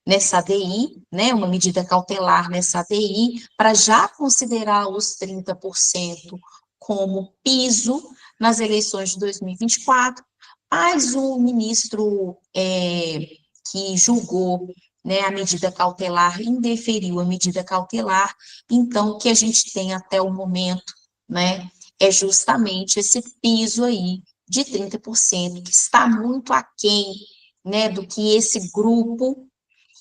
nessa ADI, né? Uma medida cautelar nessa ADI para já considerar os 30% como piso nas eleições de 2024, mas o ministro que julgou, né, a medida cautelar, indeferiu a medida cautelar, então o que a gente tem até o momento, né, é justamente esse piso aí de 30%, que está muito aquém, né, do que esse grupo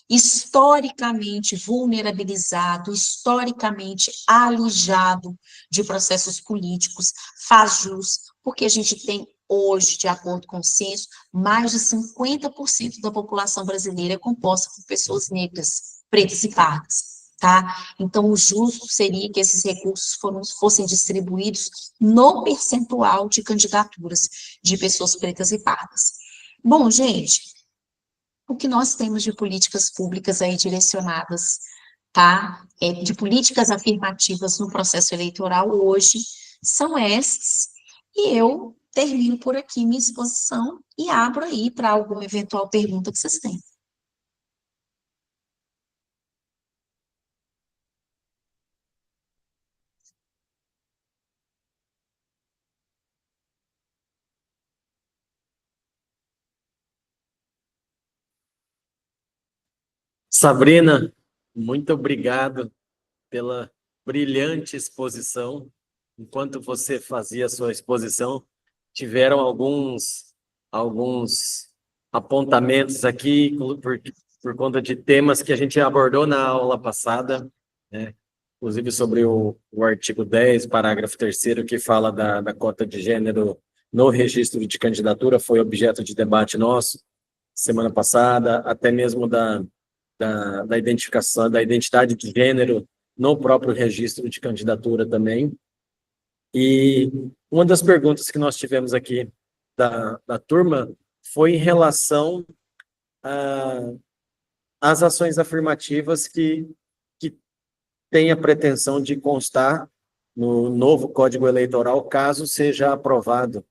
historicamente vulnerabilizado, historicamente alijado de processos políticos, faz jus, porque a gente tem hoje, de acordo com o censo, mais de 50% da população brasileira é composta por pessoas negras, pretas e pardas. Tá? Então, o justo seria que esses recursos fossem distribuídos no percentual de candidaturas de pessoas pretas e pardas. Bom, gente, o que nós temos de políticas públicas aí direcionadas, tá? De políticas afirmativas no processo eleitoral hoje são essas, e eu termino por aqui minha exposição e abro aí para alguma eventual pergunta que vocês têm. Sabrina, muito obrigado pela brilhante exposição. Enquanto você fazia a sua exposição, tiveram alguns apontamentos aqui por conta de temas que a gente abordou na aula passada, né? Inclusive sobre o artigo 10, parágrafo 3º, que fala da cota de gênero no registro de candidatura, foi objeto de debate nosso semana passada, até mesmo da identificação, da identidade de gênero no próprio registro de candidatura também. E uma das perguntas que nós tivemos aqui da turma foi em relação às ações afirmativas que têm a pretensão de constar no novo Código Eleitoral, caso seja aprovado.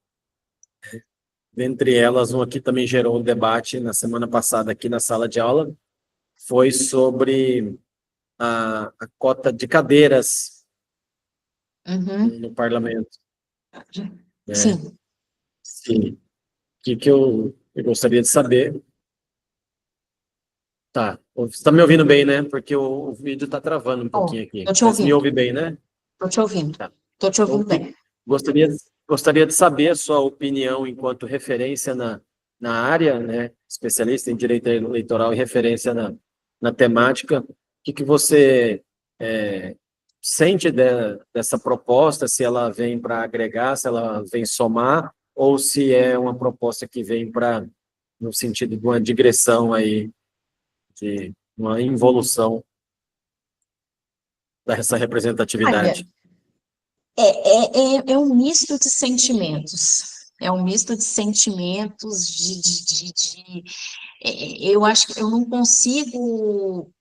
Dentre elas, uma que também gerou um debate na semana passada aqui na sala de aula, foi sobre a cota de cadeiras no parlamento. Né? Sim. Sim. O que eu gostaria de saber. Tá. Você está me ouvindo bem, né? Porque o vídeo está travando um pouquinho aqui. Estou te Mas me ouvindo. ouve bem, né? Estou te ouvindo. Tá. Estou te ouvindo Então, bem. gostaria de saber a sua opinião enquanto referência na área, né? Especialista em direito eleitoral e referência na temática. O que você sente dessa proposta, se ela vem para agregar, se ela vem somar, ou se é uma proposta que vem para no sentido de uma digressão aí, de uma involução dessa Olha, representatividade. é um misto de sentimentos. É um misto de sentimentos, eu acho que eu não consigo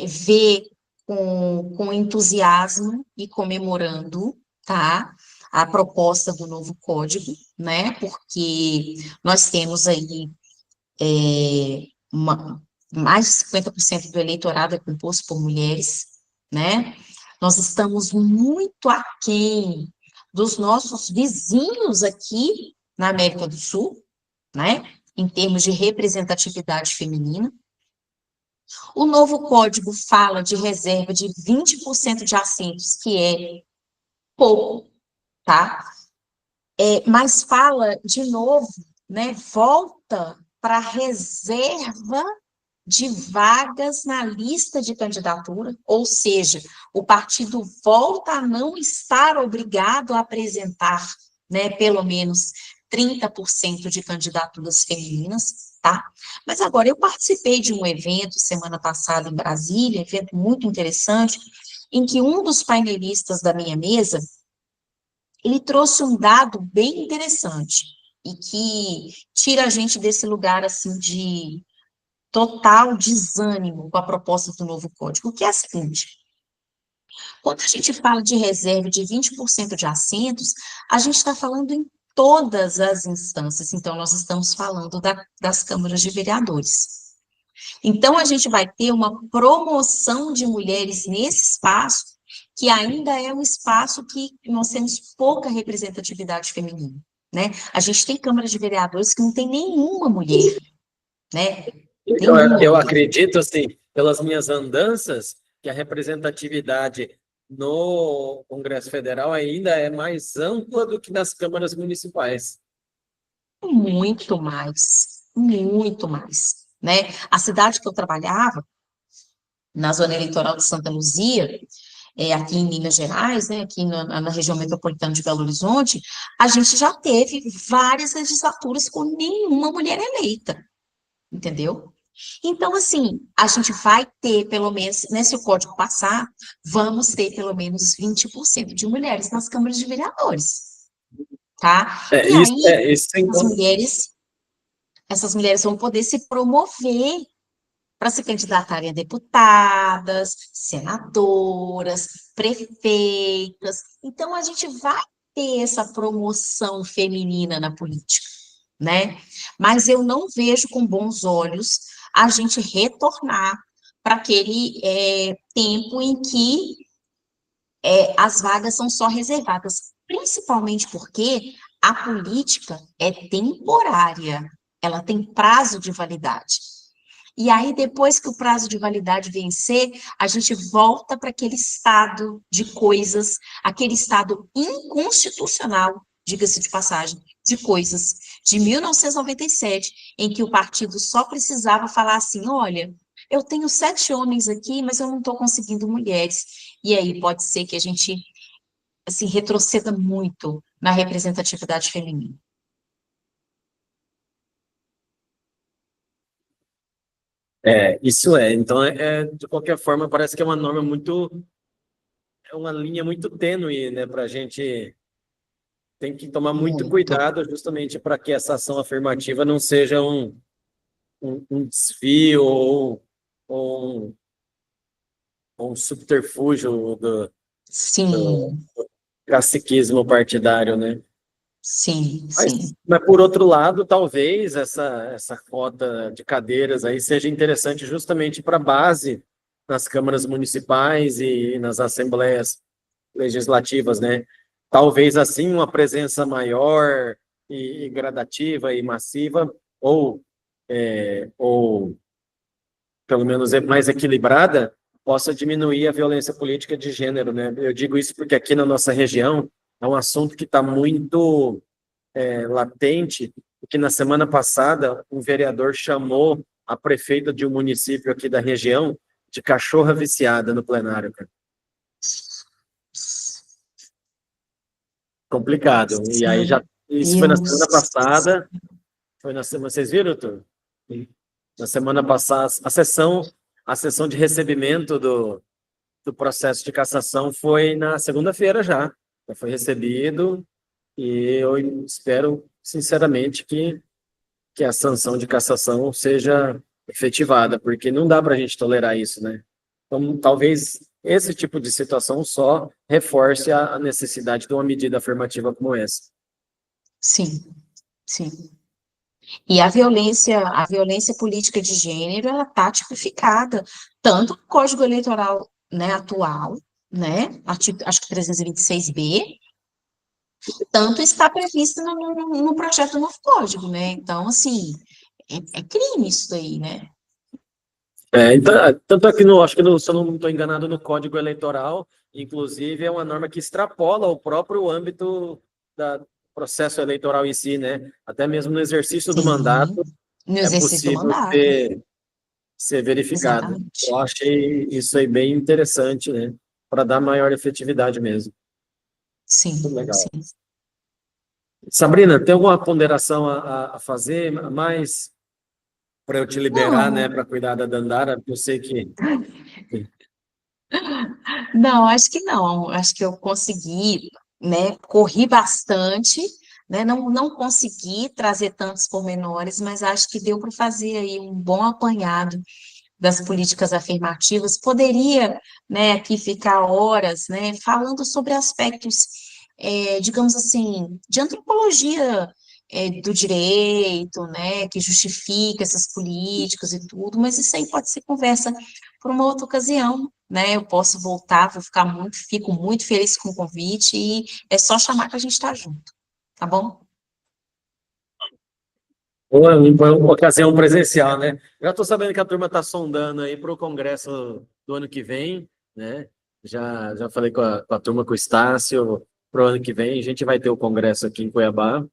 ver com entusiasmo e comemorando, tá? A proposta do novo código, né? Porque nós temos aí mais de 50% do eleitorado é composto por mulheres, né? Nós estamos muito aquém dos nossos vizinhos aqui na América do Sul, né? Em termos de representatividade feminina. O novo código fala de reserva de 20% de assentos, que é pouco, tá? Mas fala, de novo, né? Volta para a reserva de vagas na lista de candidatura, ou seja, o partido volta a não estar obrigado a apresentar, né, pelo menos 30% de candidaturas femininas, tá? Mas agora, eu participei de um evento semana passada em Brasília, evento muito interessante, em que um dos painelistas da minha mesa, ele trouxe um dado bem interessante, e que tira a gente desse lugar, assim, de total desânimo com a proposta do novo código, que é a seguinte: quando a gente fala de reserva de 20% de assentos, a gente está falando em todas as instâncias, então nós estamos falando das câmaras de vereadores. Então, a gente vai ter uma promoção de mulheres nesse espaço, que ainda é um espaço que nós temos pouca representatividade feminina, né? A gente tem câmaras de vereadores que não tem nenhuma mulher, né? Eu Nenhuma. acredito, assim, pelas minhas andanças, que a representatividade no Congresso Federal ainda é mais ampla do que nas câmaras municipais. Muito mais, né? A cidade que eu trabalhava, na zona eleitoral de Santa Luzia, aqui em Minas Gerais, né, aqui na região metropolitana de Belo Horizonte, a gente já teve várias legislaturas com nenhuma mulher eleita, entendeu? Então, assim, a gente vai ter, pelo menos, né, se o código passar, vamos ter pelo menos 20% de mulheres nas câmaras de vereadores, tá? É, E isso, aí, isso sem as contar. mulheres essas mulheres vão poder se promover para se candidatarem a deputadas, senadoras, prefeitas. Então, a gente vai ter essa promoção feminina na política, né? Mas eu não vejo com bons olhos a gente retornar para aquele tempo em que as vagas são só reservadas, principalmente porque a política é temporária, ela tem prazo de validade. E aí, depois que o prazo de validade vencer, a gente volta para aquele estado de coisas, aquele estado inconstitucional, diga-se de passagem, de coisas, de 1997, em que o partido só precisava falar assim: olha, eu tenho 7 homens aqui, mas eu não estou conseguindo mulheres. E aí pode ser que a gente, assim, retroceda muito na representatividade feminina. Isso é. Então, de qualquer forma, parece que é uma norma muito, é uma linha muito tênue, né, para a gente tem que tomar muito Muito. cuidado justamente para que essa ação afirmativa não seja um desvio ou um subterfúgio do Sim, caciquismo partidário, né? sim, Mas, sim. mas, por outro lado, talvez essa cota de cadeiras aí seja interessante justamente para a base nas câmaras municipais e nas assembleias legislativas, né? Talvez assim uma presença maior e gradativa e massiva, ou pelo menos mais equilibrada, possa diminuir a violência política de gênero, né? Eu digo isso porque aqui na nossa região é um assunto que está muito latente, porque na semana passada um vereador chamou a prefeita de um município aqui da região de cachorra viciada no plenário, cara. Complicado. E aí Meu isso foi na semana Deus. passada, foi na semana, vocês viram, Arthur? Na semana passada, a sessão de recebimento do processo de cassação foi na segunda-feira já. Já foi recebido e eu espero, sinceramente, que a sanção de cassação seja efetivada, porque não dá para a gente tolerar isso, né? Então, talvez esse tipo de situação só reforce a necessidade de uma medida afirmativa como essa. Sim, sim. E a violência política de gênero, ela está tipificada tanto no Código Eleitoral, né, atual, né, artigo, acho que 326B, tanto está prevista no projeto do novo Código, né? Então, assim, é crime isso daí, né? Então, tanto é que, acho que se eu não estou enganado, no Código Eleitoral, inclusive, é uma norma que extrapola o próprio âmbito do processo eleitoral em si, né? Até mesmo no exercício do Sim, mandato no é exercício do possível mandato, ser verificado. exatamente. Eu achei isso aí bem interessante, né? Para dar maior efetividade mesmo. Muito Sim, legal. sim. Sabrina, tem alguma ponderação a fazer a mais para eu te liberar, né? Não, Para cuidar da Dandara? Porque eu sei que... não, acho que não. Acho que eu consegui, né? Corri bastante, né? Não consegui trazer tantos pormenores, mas acho que deu para fazer aí um bom apanhado das políticas afirmativas. Poderia, né, aqui ficar horas, né, falando sobre aspectos, digamos assim, de antropologia, do direito, né, que justifica essas políticas e tudo, mas isso aí pode ser conversa por uma outra ocasião, né? Eu posso voltar, fico muito feliz com o convite e é só chamar que a gente está junto, tá bom? Ou é uma ocasião presencial, né? Já estou sabendo que a turma está sondando aí para o congresso do ano que vem, né? Já falei com a turma, com o Estácio, para o ano que vem a gente vai ter o congresso aqui em Cuiabá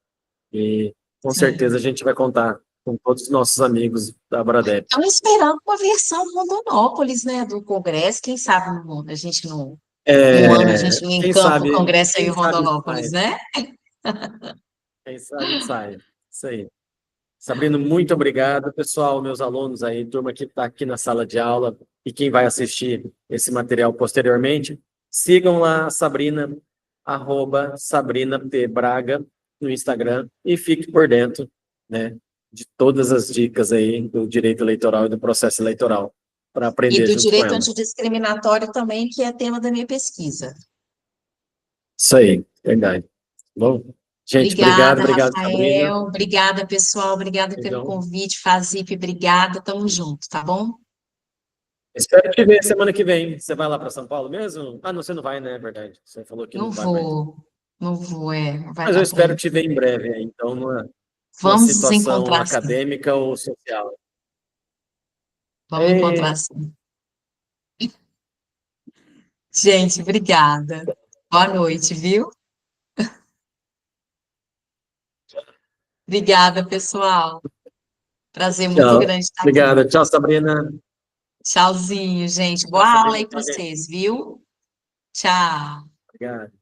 e com certeza a Sim. gente vai contar com todos os nossos amigos da Abradep. Estamos esperando uma versão Rondonópolis, né, do Congresso, quem sabe a gente no ano a gente não encampa o Congresso aí em Quem sabe Rondonópolis, sai, né? quem sabe sai. Isso aí. Sabrina, muito obrigado, pessoal, meus alunos aí, turma que está aqui na sala de aula e quem vai assistir esse material posteriormente, sigam lá a Sabrina, @Sabrina P. Braga no Instagram e fique por dentro, né, de todas as dicas aí do direito eleitoral e do processo eleitoral para E aprender do junto com direito ela. antidiscriminatório também, que é tema da minha pesquisa. Isso aí, verdade. Bom, gente, Obrigada, obrigado, Sabrina. Rafael. Obrigada, pessoal. Obrigada pelo Então, convite. Fazip, obrigada. Tamo junto, tá bom? espero te ver semana que vem. Você vai lá para São Paulo mesmo? Ah, não, você não vai, né? É verdade. Você falou que Não não vai mais. vou, não vou, não vai Mas eu dar espero tempo. te ver em breve, então, numa Vamos nos situação encontrar sim. acadêmica ou social. Vamos encontrar Ei, sim. Gente, obrigada. Boa noite, viu? Obrigada, pessoal. Prazer muito tchau. grande estar aqui. Obrigado. Tchau, Sabrina. Tchauzinho, gente. Tchau, Boa aula Sabrina. aí para vocês, viu? Tchau. Obrigado.